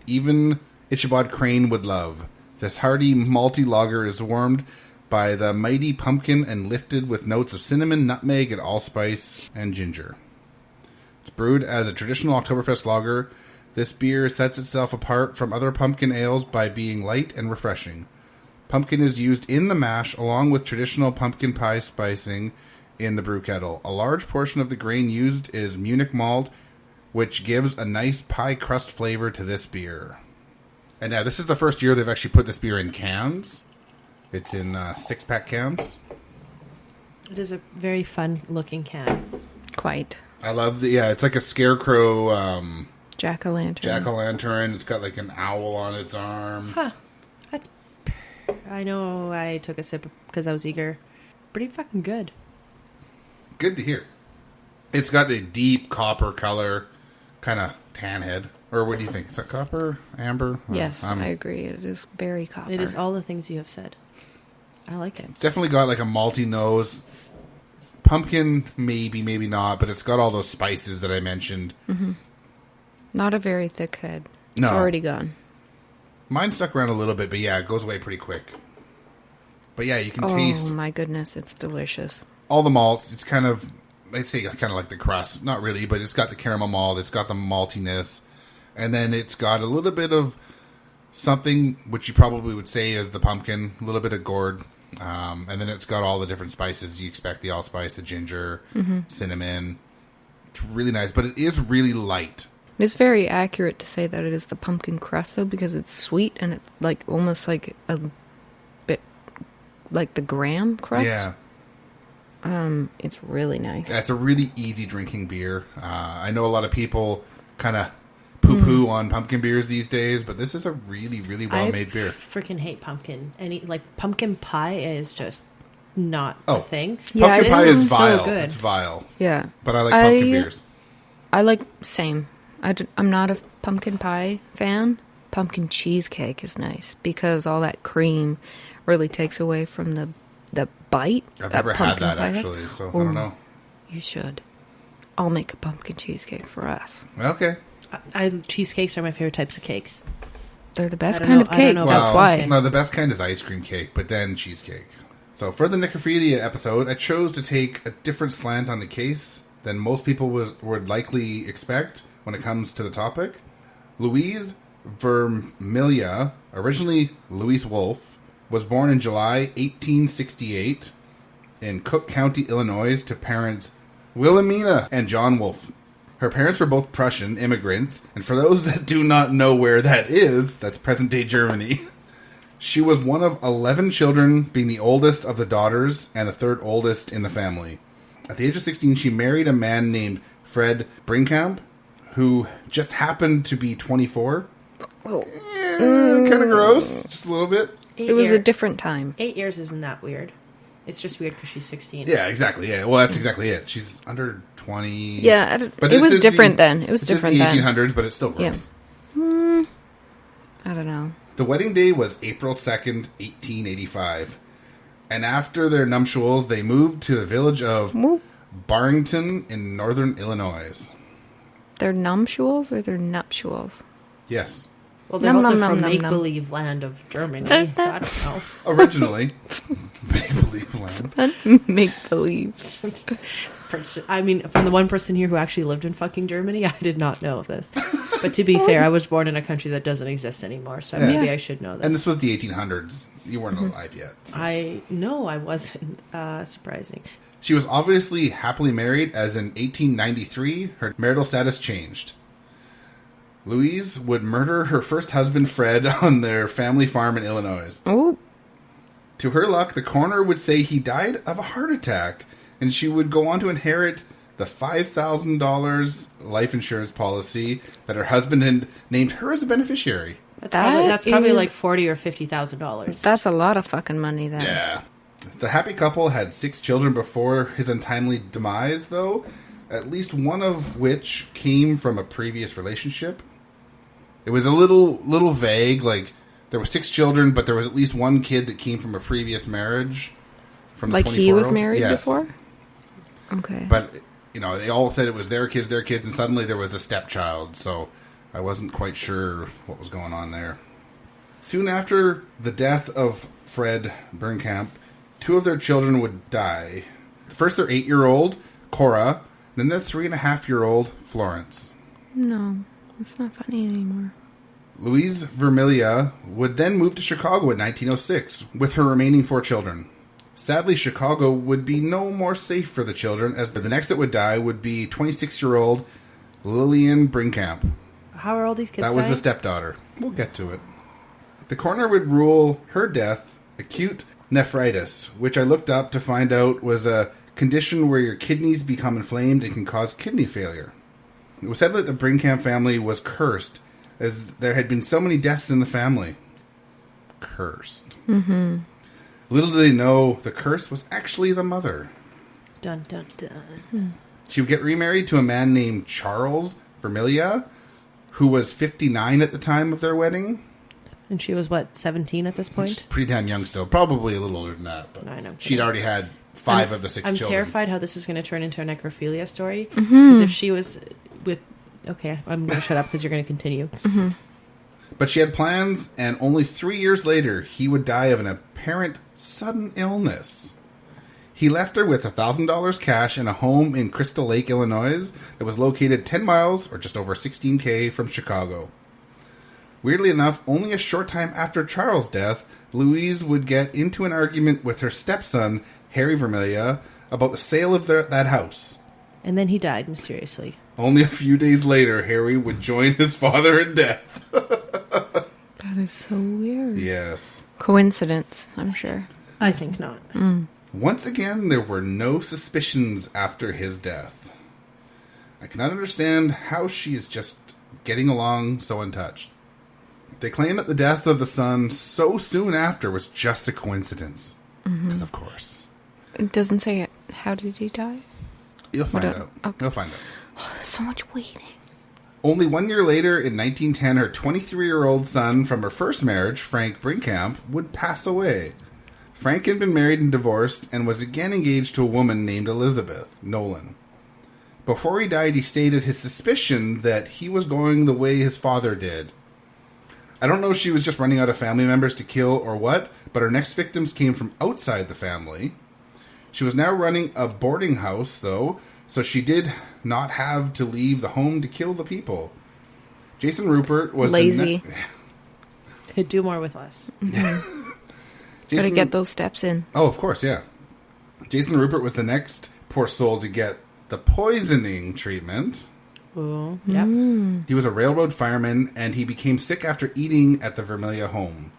even Ichabod Crane would love. This hearty malty lager is warmed by the mighty pumpkin and lifted with notes of cinnamon, nutmeg, and allspice and ginger. It's brewed as a traditional Oktoberfest lager. This beer sets itself apart from other pumpkin ales by being light and refreshing. Pumpkin is used in the mash along with traditional pumpkin pie spicing in the brew kettle. A large portion of the grain used is Munich malt, which gives a nice pie crust flavor to this beer. And now this is the first year they've actually put this beer in cans. It's in 6-pack cans. It is a very fun looking can. Quite. I love it's like a scarecrow Jack-o'-lantern. jack-o'-lantern. It's got like an owl on its arm. Huh. That's. I know I took a sip because I was eager. Pretty fucking good. Good to hear. It's got a deep copper color, kind of tan head. Or what do you think? Is that copper? Amber? Yes, I'm- I agree. It is very copper. It is all the things you have said. I like it. It's definitely got like a malty nose. Pumpkin, maybe, maybe not, but it's got all those spices that I mentioned. Not a very thick head. It's No. already gone. Mine stuck around a little bit, but yeah, it goes away pretty quick. But yeah, you can taste Oh my goodness, it's delicious. all the malts. It's kind of I'd say kind of like the crust. Not really, but it's got the caramel malt. It's got the maltiness. And then it's got a little bit of something, which you probably would say is the pumpkin, a little bit of gourd. And then it's got all the different spices you expect, the allspice, the ginger, cinnamon. It's really nice, but it is really light. It's very accurate to say that it is the pumpkin crust, though, because it's sweet and it's like almost like a bit like the graham crust. Yeah. It's really nice. Yeah, it's a really easy drinking beer. I know a lot of people kind of poo-poo on pumpkin beers these days, but this is a really, really well-made beer. I freaking hate pumpkin. Pumpkin pie is just not a thing. Pumpkin pie is vile. So good. It's vile. Yeah. But I like pumpkin beers. I like, same. I'm not a pumpkin pie fan. Pumpkin cheesecake is nice because all that cream really takes away from the bite. I've never had that, actually, so I don't know. You should. I'll make a pumpkin cheesecake for us. Okay. Cheesecakes are my favorite types of cakes. They're the best kind of cake. That's why. No, the best kind is ice cream cake, but then cheesecake. So for the Necrophilia episode, I chose to take a different slant on the case than most people would likely expect when it comes to the topic. Louise Vermilyha, originally Louise Wolfe, was born in July 1868 in Cook County, Illinois, to parents Wilhelmina and John Wolfe. Her parents were both Prussian immigrants, and for those that do not know where that is, that's present-day Germany. She was one of 11 children, being the oldest of the daughters and the third oldest in the family. At the age of 16, she married a man named Fred Brinkhamp, who just happened to be 24. Oh. Kind of gross, just a little bit. It was a different time. 8 years isn't that weird. It's just weird because she's 16. Yeah, exactly. Yeah, well, that's exactly it. She's under 20. Yeah, but it was different then. It was different then. It's the 1800s, but it's still gross. Yeah. I don't know. The wedding day was April 2nd, 1885. And after their nuptials, they moved to the village of Barrington in northern Illinois. They're nuptials or they're nuptials? Yes. Well, they're also from make-believe land of Germany, so I don't know. Originally, make-believe land. Make-believe. I mean, from the one person here who actually lived in fucking Germany, I did not know of this. But to be fair, I was born in a country that doesn't exist anymore, so maybe I should know this. And this was the 1800s. You weren't alive yet. So. I wasn't. Surprising. She was obviously happily married, as in 1893, her marital status changed. Louise would murder her first husband, Fred, on their family farm in Illinois. Oh. To her luck, the coroner would say he died of a heart attack, and she would go on to inherit the $5,000 life insurance policy that her husband had named her as a beneficiary. That's probably like $40,000 or $50,000. That's a lot of fucking money, then. Yeah. The happy couple had 6 children before his untimely demise, though, at least one of which came from a previous relationship. It was a little vague, like there were 6 children, but there was at least one kid that came from a previous marriage. From the like he was married before? Okay. But, they all said it was their kids, and suddenly there was a stepchild, so I wasn't quite sure what was going on there. Soon after the death of Fred Brinkhamp, 2 of their children would die. First, their 8-year-old, Cora, then their 3.5-year-old, Florence. No, it's not funny anymore. Louise Vermilyha would then move to Chicago in 1906 with her remaining 4 children. Sadly, Chicago would be no more safe for the children, as the next that would die would be 26-year-old Lillian Brinkhamp. How are all these kids That was dying? the stepdaughter. We'll get to it. The coroner would rule her death acute nephritis, which I looked up to find out was a condition where your kidneys become inflamed and can cause kidney failure. It was said that the Brinkhamp family was cursed, as there had been so many deaths in the family. Cursed. Mm-hmm. Little did they know the curse was actually the mother. Dun, dun, dun. She would get remarried to a man named Charles Vermilyha, who was 59 at the time of their wedding. And she was, 17 at this point? She's pretty damn young still. Probably a little older than that. But I know. She'd already had 5 of the 6 children. I'm terrified how this is going to turn into a necrophilia story. Because if she was with... Okay, I'm going to shut up because you're going to continue. Mm-hmm. But she had plans, and only 3 years later, he would die of an apparent sudden illness. He left her with $1,000 cash and a home in Crystal Lake, Illinois, that was located 10 miles, or just over 16K, from Chicago. Weirdly enough, only a short time after Charles' death, Louise would get into an argument with her stepson, Harry Vermilyha, about the sale of that house. And then he died mysteriously. Only a few days later, Harry would join his father in death. That is so weird. Yes. Coincidence, I'm sure. I think not. Once again, there were no suspicions after his death. I cannot understand how she is just getting along so untouched. They claim that the death of the son so soon after was just a coincidence. Because of course. It doesn't say it. How did he die? You'll find out. Okay. You'll find out. So much waiting. Only 1 year later, in 1910, her 23-year-old son from her first marriage, Frank Brinkamp, would pass away. Frank had been married and divorced and was again engaged to a woman named Elizabeth Nolan. Before he died, he stated his suspicion that he was going the way his father did. I don't know if she was just running out of family members to kill or what, but her next victims came from outside the family. She was now running a boarding house, though, so she did not have to leave the home to kill the people. Jason Rupert was lazy. Could do more with less. Gotta get those steps in. Oh, of course, yeah. Jason Rupert was the next poor soul to get the poisoning treatment. Oh, yep. He was a railroad fireman, and he became sick after eating at the Vermilyha home.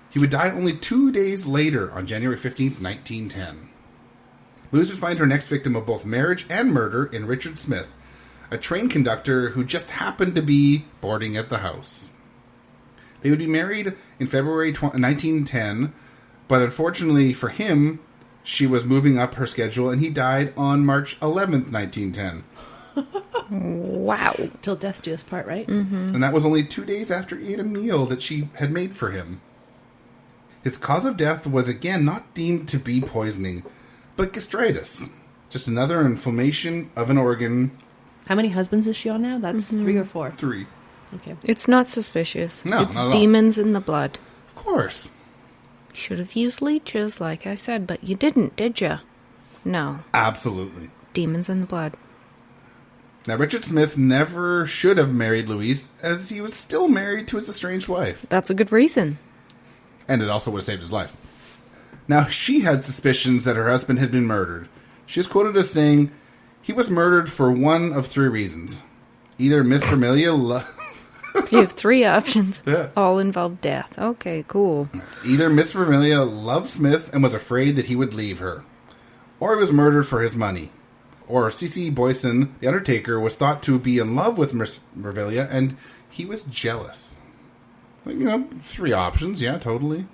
He would die only 2 days later, on January 15th, 1910. Louise would find her next victim of both marriage and murder in Richard Smith, a train conductor who just happened to be boarding at the house. They would be married in February 1910, but unfortunately for him, she was moving up her schedule, and he died on March 11th, 1910. Wow. Till death do us part, right? And that was only 2 days after he ate a meal that she had made for him. His cause of death was again not deemed to be poisoning, but gastritis. Just another inflammation of an organ. How many husbands is she on now? That's 3 or 4? 3. Okay. It's not suspicious. No, it's not at all. demons in the blood. Of course. Should have used leeches, like I said, but you didn't, did you? No. Absolutely. Demons in the blood. Now, Richard Smith never should have married Louise, as he was still married to his estranged wife. That's a good reason. And it also would have saved his life. Now, she had suspicions that her husband had been murdered. She is quoted as saying, he was murdered for one of 3 reasons. Either Miss Vermilyha... You have 3 options. Yeah. All involve death. Okay, cool. Either Miss Vermilyha loved Smith and was afraid that he would leave her, or he was murdered for his money. Or C.C. Boyson, the Undertaker, was thought to be in love with Miss Vermilyha, and he was jealous. 3 options, yeah, totally.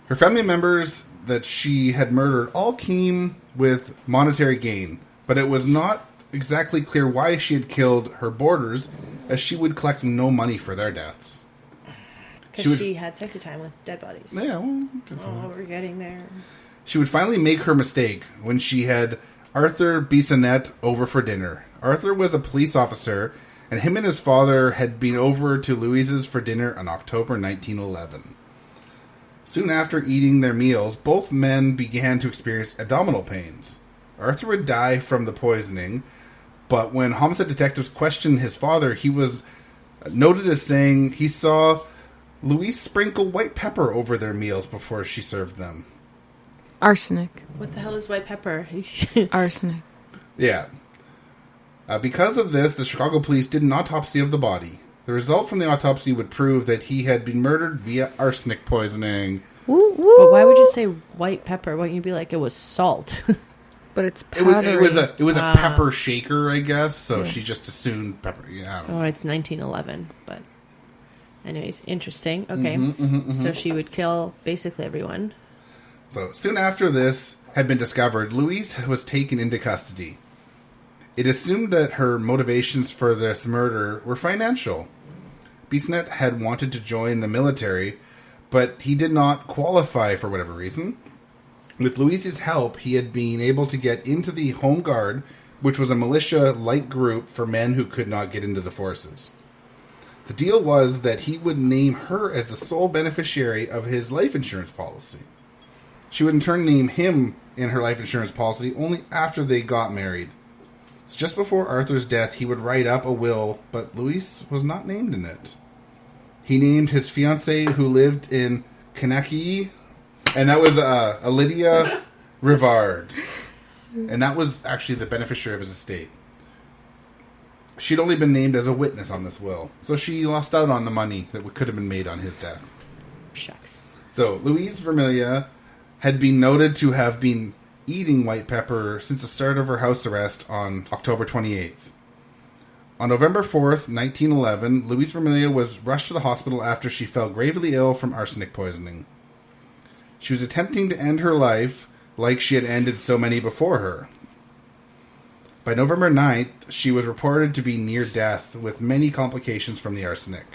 Her family members that she had murdered all came with monetary gain, but it was not exactly clear why she had killed her boarders, as she would collect no money for their deaths. Because she had sexy time with dead bodies. Yeah, well, we're getting there. She would finally make her mistake when she had Arthur Bissonnette over for dinner. Arthur was a police officer, and him and his father had been over to Louise's for dinner in October 1911. Soon after eating their meals, both men began to experience abdominal pains. Arthur would die from the poisoning, but when homicide detectives questioned his father, he was noted as saying he saw Louise sprinkle white pepper over their meals before she served them. Arsenic. What the hell is white pepper? Arsenic. Yeah. Because of this, the Chicago police did an autopsy of the body. The result from the autopsy would prove that he had been murdered via arsenic poisoning. Woo, woo. But why would you say white pepper? Wouldn't you be like, it was salt? But it's powdery. It was a pepper shaker, I guess, so she just assumed pepper. Yeah, I don't know. Oh, it's 1911, but anyways, interesting. Okay. So she would kill basically everyone. So, soon after this had been discovered, Louise was taken into custody. It assumed that her motivations for this murder were financial. Bissonnette had wanted to join the military, but he did not qualify for whatever reason. With Louise's help, he had been able to get into the Home Guard, which was a militia-like group for men who could not get into the forces. The deal was that he would name her as the sole beneficiary of his life insurance policy. She would in turn name him in her life insurance policy only after they got married. So just before Arthur's death, he would write up a will, but Louise was not named in it. He named his fiancée, who lived in Kanaki, and that was Lydia Rivard. And that was actually the beneficiary of his estate. She'd only been named as a witness on this will, so she lost out on the money that could have been made on his death. Shucks. So, Louise Vermilyha had been noted to have been eating white pepper since the start of her house arrest on October 28th. On November 4th, 1911, Louise Vermilyha was rushed to the hospital after she fell gravely ill from arsenic poisoning. She was attempting to end her life like she had ended so many before her. By November 9th, she was reported to be near death with many complications from the arsenic.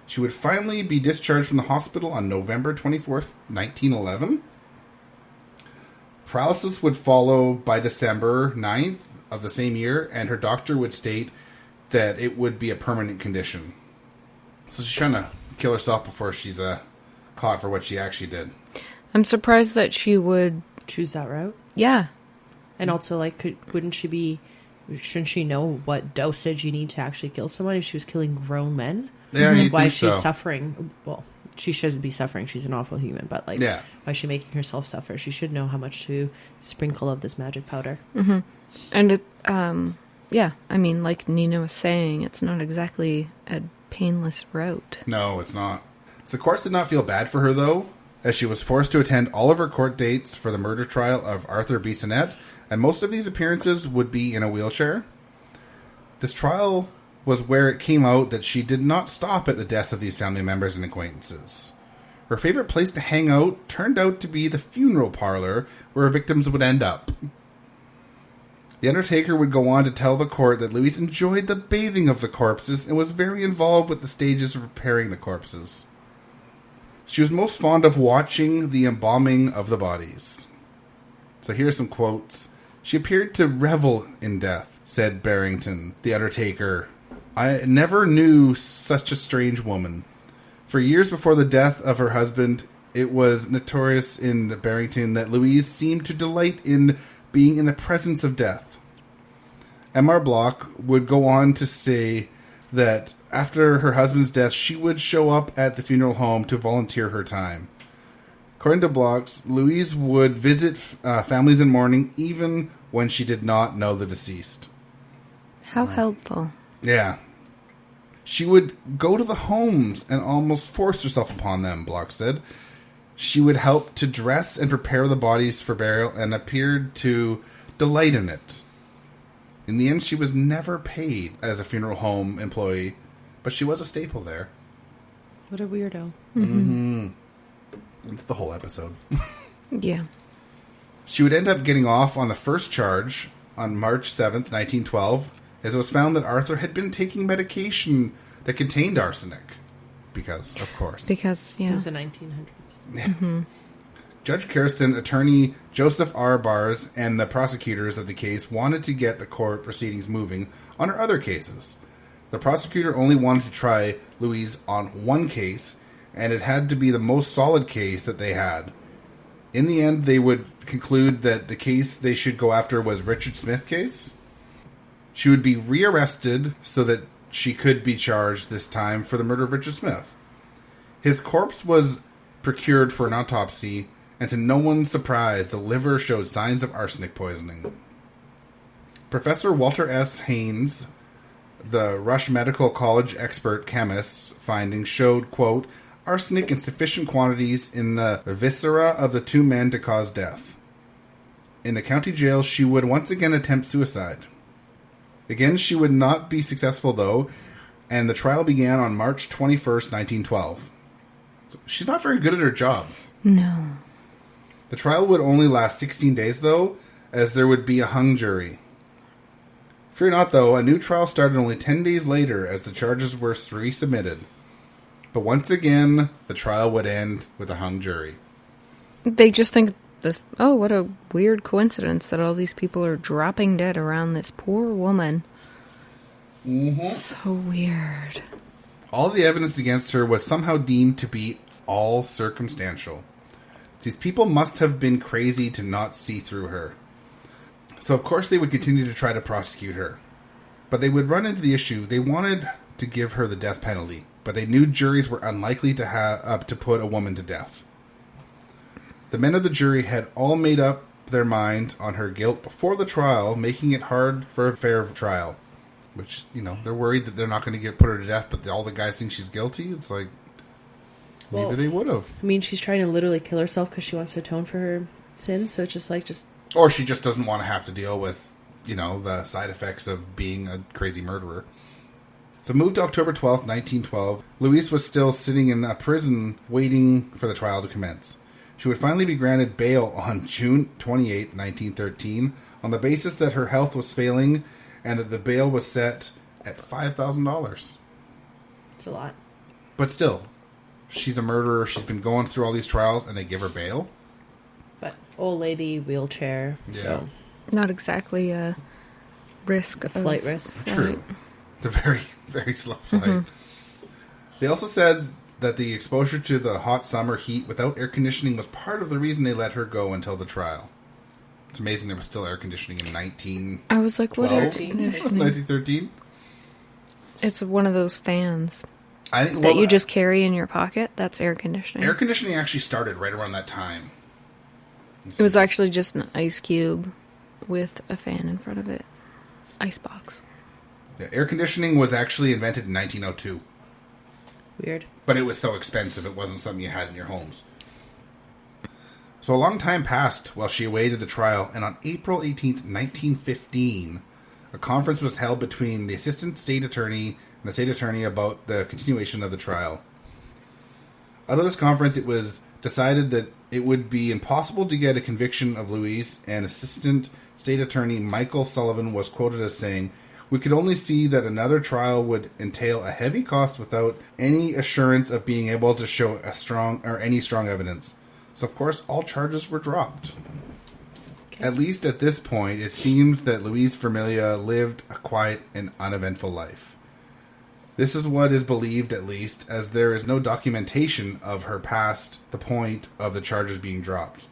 She would finally be discharged from the hospital on November 24th, 1911. Paralysis would follow by December 9th of the same year, and her doctor would state that it would be a permanent condition. So she's trying to kill herself before she's caught for what she actually did. I'm surprised that she would choose that route. Yeah. And also, like, shouldn't she know what dosage you need to actually kill someone if she was killing grown men? Yeah, you'd why think she's so. Suffering? Well, she shouldn't be suffering. She's an awful human, but like, Yeah. why is she making herself suffer? She should know how much to sprinkle of this magic powder. Mm-hmm. And it, yeah, I mean, like Nina was saying, it's not exactly a painless route. No, it's not. So the courts did not feel bad for her, though, as she was forced to attend all of her court dates for the murder trial of Arthur Bissonnette, and most of these appearances would be in a wheelchair. This trial was where it came out that she did not stop at the deaths of these family members and acquaintances. Her favorite place to hang out turned out to be the funeral parlor where her victims would end up. The undertaker would go on to tell the court that Louise enjoyed the bathing of the corpses and was very involved with the stages of preparing the corpses. She was most fond of watching the embalming of the bodies. So here are some quotes. She appeared to revel in death, said Barrington, the undertaker. I never knew such a strange woman. For years before the death of her husband, it was notorious in Barrington that Louise seemed to delight in being in the presence of death. M.R. Block would go on to say that after her husband's death, she would show up at the funeral home to volunteer her time. According to Blocks, Louise would visit families in mourning even when she did not know the deceased. How helpful. Yeah. She would go to the homes and almost force herself upon them, Block said. She would help to dress and prepare the bodies for burial and appeared to delight in it. In the end, she was never paid as a funeral home employee, but she was a staple there. What a weirdo. Mm-hmm. It's the whole episode. Yeah. She would end up getting off on the first charge on March 7th, 1912, as it was found that Arthur had been taking medication that contained arsenic. Because, of course. Because, yeah. It was the 1900s. Yeah. Mm-hmm. Judge Kirsten, attorney Joseph R. Bars, and the prosecutors of the case wanted to get the court proceedings moving on her other cases. The prosecutor only wanted to try Louise on one case, and it had to be the most solid case that they had. In the end, they would conclude that the case they should go after was Richard Smith case. She would be rearrested so that she could be charged this time for the murder of Richard Smith. His corpse was procured for an autopsy, and to no one's surprise, the liver showed signs of arsenic poisoning. Professor Walter S. Haynes, the Rush Medical College expert chemist's findings showed, quote, arsenic in sufficient quantities in the viscera of the two men to cause death. In the county jail, she would once again attempt suicide. Again, she would not be successful, though, and the trial began on March 21st, 1912. So she's not very good at her job. No. The trial would only last 16 days, though, as there would be a hung jury. Fear not, though, a new trial started only 10 days later as the charges were resubmitted. But once again, the trial would end with a hung jury. They just think this, oh, what a weird coincidence that all these people are dropping dead around this poor woman. Mm-hmm. So weird. All the evidence against her was somehow deemed to be all circumstantial. These people must have been crazy to not see through her. So, of course, they would continue to try to prosecute her. But they would run into the issue. They wanted to give her the death penalty, but they knew juries were unlikely to put a woman to death. The men of the jury had all made up their mind on her guilt before the trial, making it hard for a fair trial. Which, they're worried that they're not going to put her to death, but all the guys think she's guilty. It's like, maybe they would have. I mean, she's trying to literally kill herself because she wants to atone for her sins, so it's just... Or she just doesn't want to have to deal with, the side effects of being a crazy murderer. So moved to October 12th, 1912, Louise was still sitting in a prison waiting for the trial to commence. She would finally be granted bail on June 28, 1913, on the basis that her health was failing and that the bail was set at $5,000. It's a lot. But still, she's a murderer. She's been going through all these trials, and they give her bail. But old lady, wheelchair, so... Not exactly a risk. A flight risk. Flight. True. It's a very, very slow flight. Mm-hmm. They also said that the exposure to the hot summer heat without air conditioning was part of the reason they let her go until the trial. It's amazing there was still air conditioning in 1912. I was like, what air conditioning? 1913? It's one of those fans that you just carry in your pocket. That's air conditioning. Air conditioning actually started right around that time. It was actually just an ice cube with a fan in front of it. Icebox. Yeah, air conditioning was actually invented in 1902. Weird. But it was so expensive, it wasn't something you had in your homes. So a long time passed while she awaited the trial, and on April 18th, 1915, a conference was held between the assistant state attorney and the state attorney about the continuation of the trial. Out of this conference, it was decided that it would be impossible to get a conviction of Louise, and assistant state attorney Michael Sullivan was quoted as saying, "We could only see that another trial would entail a heavy cost without any assurance of being able to show any strong evidence." So, of course, all charges were dropped. Okay. At least at this point, it seems that Louise Vermilyha lived a quiet and uneventful life. This is what is believed, at least, as there is no documentation of her past the point of the charges being dropped.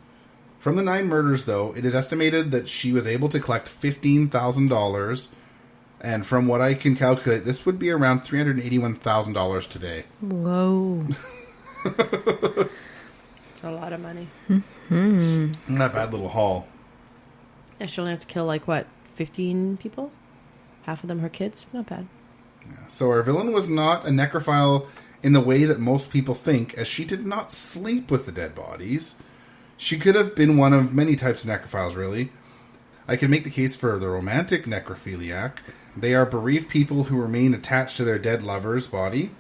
From the 9 murders, though, it is estimated that she was able to collect $15,000, and from what I can calculate, this would be around $381,000 today. Whoa. It's a lot of money. Mm-hmm. Not a bad little haul. And she only have to kill, 15 people? Half of them her kids? Not bad. Yeah. So our villain was not a necrophile in the way that most people think, as she did not sleep with the dead bodies. She could have been one of many types of necrophiles, really. I can make the case for the romantic necrophiliac. They are bereaved people who remain attached to their dead lover's body.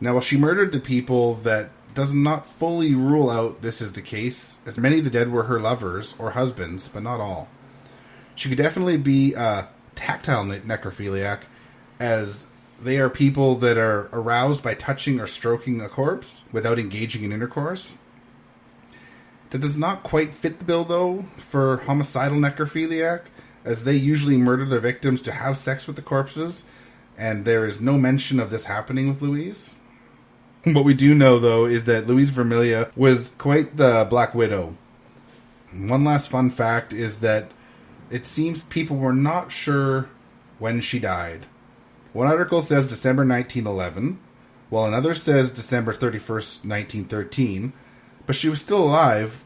Now, while she murdered the people, that does not fully rule out this is the case, as many of the dead were her lovers or husbands, but not all. She could definitely be a tactile necrophiliac, as they are people that are aroused by touching or stroking a corpse without engaging in intercourse. That does not quite fit the bill, though, for homicidal necrophiliac, as they usually murder their victims to have sex with the corpses, and there is no mention of this happening with Louise. What we do know, though, is that Louise Vermilyha was quite the Black Widow. One last fun fact is that it seems people were not sure when she died. One article says December 1911, while another says December 31st, 1913, but she was still alive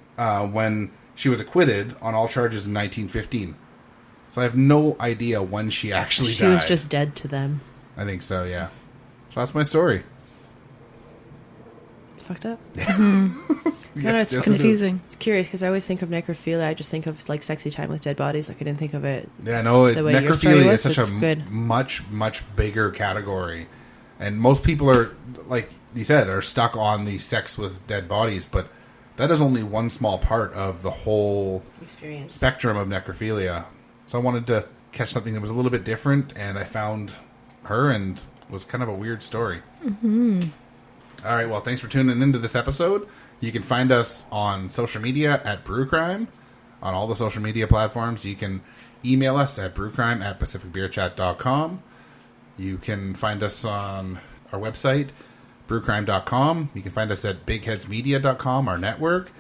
when she was acquitted on all charges in 1915. So I have no idea when she actually died. She was just dead to them. I think so, yeah. So that's my story. It's fucked up. Mm-hmm. Yes, it's confusing. It's curious because I always think of necrophilia. I just think of sexy time with dead bodies. I didn't think of it. Yeah, no, the way your story necrophilia was, is such a good. much bigger category, and most people are, like you said, are stuck on the sex with dead bodies, but that is only one small part of the whole experience spectrum of necrophilia. So I wanted to catch something that was a little bit different, and I found her, and it was kind of a weird story. Mm-hmm. All right, well, thanks for tuning into this episode. You can find us on social media at Brew Crime, on all the social media platforms. You can email us at brewcrime@pacificbeerchat.com. You can find us on our website, brewcrime.com. You can find us at bigheadsmedia.com, our network.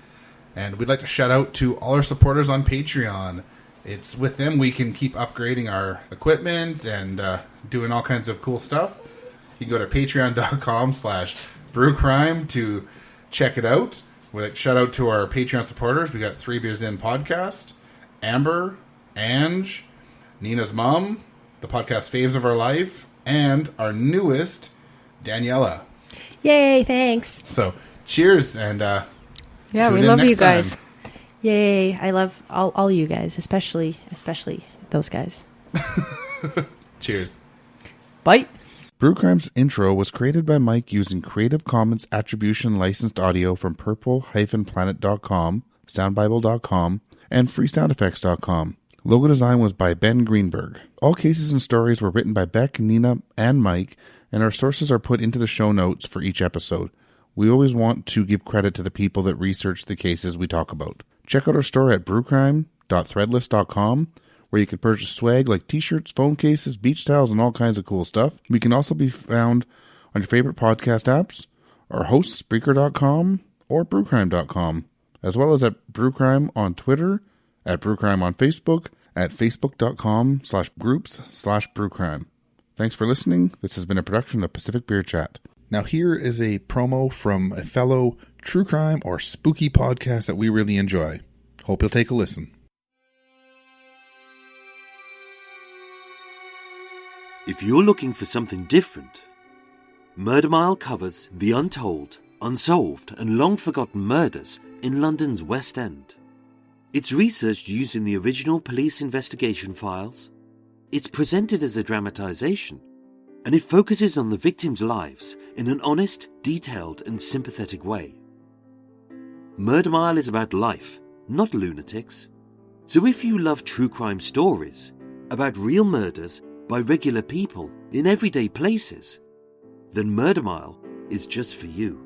And we'd like to shout out to all our supporters on Patreon. It's with them we can keep upgrading our equipment and doing all kinds of cool stuff. You can go to patreon.com/brewcrime to check it out. We'd like to shout out to our Patreon supporters. We got 3 Beers In Podcast, Amber, Ange, Nina's mom, the podcast Faves of Our Life, and our newest, Daniela. Yay, thanks. So, cheers, and Yeah, tune we in love next you guys. time. Yay, I love all you guys, especially those guys. Cheers. Bye. Brew Crime's intro was created by Mike using Creative Commons Attribution licensed audio from purple-planet.com, soundbible.com, and freesoundeffects.com. Logo design was by Ben Greenberg. All cases and stories were written by Beck, Nina, and Mike, and our sources are put into the show notes for each episode. We always want to give credit to the people that research the cases we talk about. Check out our store at brewcrime.threadless.com, where you can purchase swag like t-shirts, phone cases, beach towels, and all kinds of cool stuff. We can also be found on your favorite podcast apps, our host, Spreaker.com, or brewcrime.com, as well as at Brewcrime on Twitter, at Brewcrime on Facebook, at facebook.com/groups/brewcrime. Thanks for listening. This has been a production of Pacific Beer Chat. Now here is a promo from a fellow true crime or spooky podcast that we really enjoy. Hope you'll take a listen. If you're looking for something different, Murder Mile covers the untold, unsolved and long-forgotten murders in London's West End. It's researched using the original police investigation files, it's presented as a dramatisation, and it focuses on the victims' lives in an honest, detailed and sympathetic way. Murder Mile is about life, not lunatics. So if you love true crime stories about real murders by regular people in everyday places, then Murder Mile is just for you.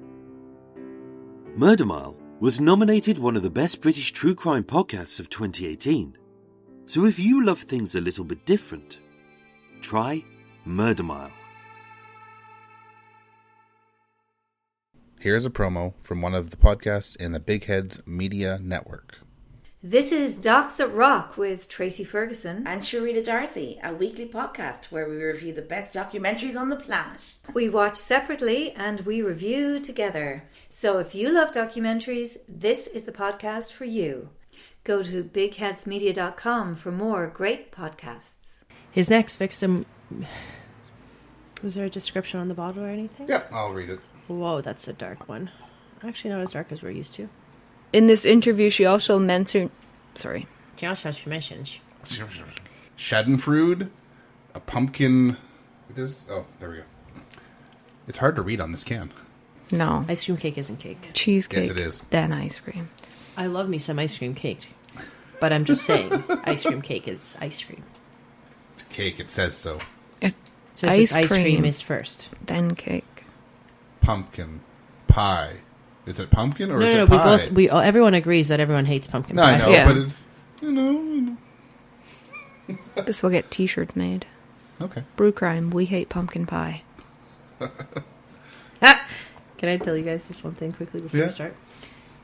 Murder Mile was nominated one of the best British true crime podcasts of 2018. So if you love things a little bit different, try Murder Mile. Here's a promo from one of the podcasts in the Big Heads Media Network. This is Docs That Rock with Tracy Ferguson and Sharita Darcy, a weekly podcast where we review the best documentaries on the planet. We watch separately and we review together. So if you love documentaries, this is the podcast for you. Go to bigheadsmedia.com for more great podcasts. His next victim... Was there a description on the bottle or anything? Yep, I'll read it. Whoa, that's a dark one. Actually, not as dark as we're used to. In this interview, she also mentioned... Sorry. She also mentioned... Schadenfreude, a pumpkin... Oh, there we go. It's hard to read on this can. No. Ice cream cake isn't cake. Cheesecake. Yes, it is. Then ice cream. I love me some ice cream cake. But I'm just saying, ice cream cake is ice cream. It's cake, it says so. It says ice cream is first. Then cake. Pumpkin pie. Is it pumpkin or is No, it pie? everyone agrees that everyone hates pumpkin No, pie. I know, Yeah. but it's, you know. This will get t-shirts made. Okay. Brew Crime, we hate pumpkin pie. Can I tell you guys just one thing quickly before we start?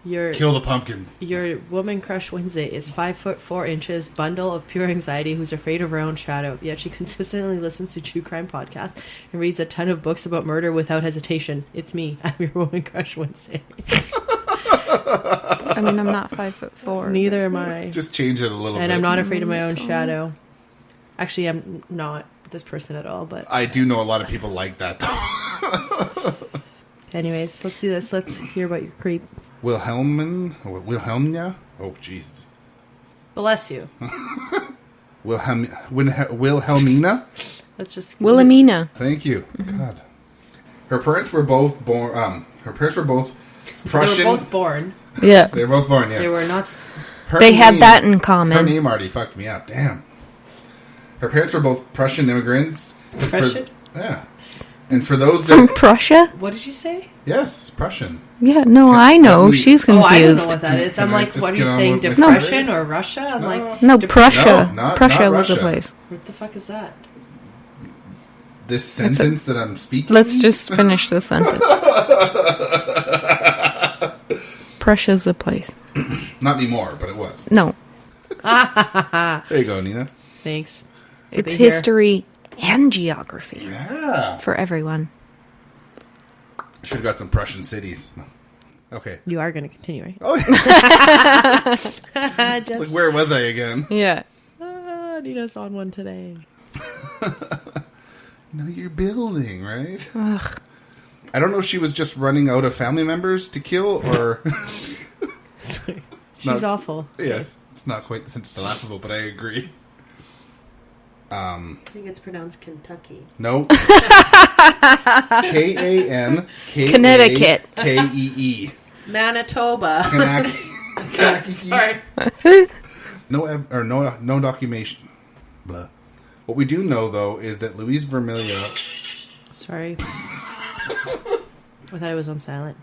Kill the pumpkins. Your woman crush Wednesday is 5'4" bundle of pure anxiety who's afraid of her own shadow, yet she consistently listens to true crime podcasts and reads a ton of books about murder without hesitation. It's me. I'm your woman crush Wednesday. I mean, I'm not 5'4". Neither am I. Just change it a little bit. And I'm not afraid of my own shadow. Actually, I'm not this person at all, but... I do know a lot of people like that, though. Anyways, let's do this. Let's hear about your creep. Wilhelmina? Oh, Jesus. Bless you. Wilhelmina? Let's just... Wilhelmina. Thank you. God. Her parents were both born... Prussian. They were both born. Yeah. They were both born, yes. They were not... They had that in Her common. name already fucked me up. Damn. Her parents were both Prussian immigrants. Prussian? Yeah. And for those From that... Prussia? What did you say? Yes, Prussian. Yeah, no, I know. She's Oh, I don't know confused. what that is. I'm Can I like, just what are get you on saying? with my Depression story? or Russia? I'm like... No, Prussia. No, not Prussia was a Russia. place. What the fuck is that? this sentence that I'm speaking? Let's just finish the sentence. Prussia's a place. Not anymore, but it was. No. There you go, Nina. Thanks. It's history and geography. Yeah. For everyone. Should have got some Prussian cities. Okay. You are going to continue, right? Oh, it's like, where was I again? Yeah. Nina's on one today. No, you're building, right? Ugh. I don't know if she was just running out of family members to kill, or... She's awful. Yes. It's not quite the sentence to laugh about, but I agree. I think it's pronounced Kentucky. No. K-A-N-K-A-K-E-E. Connecticut. Manitoba. Sorry. No documentation. Blah. What we do know, though, is that Louise Vermilyha... Sorry. I thought it was on silent.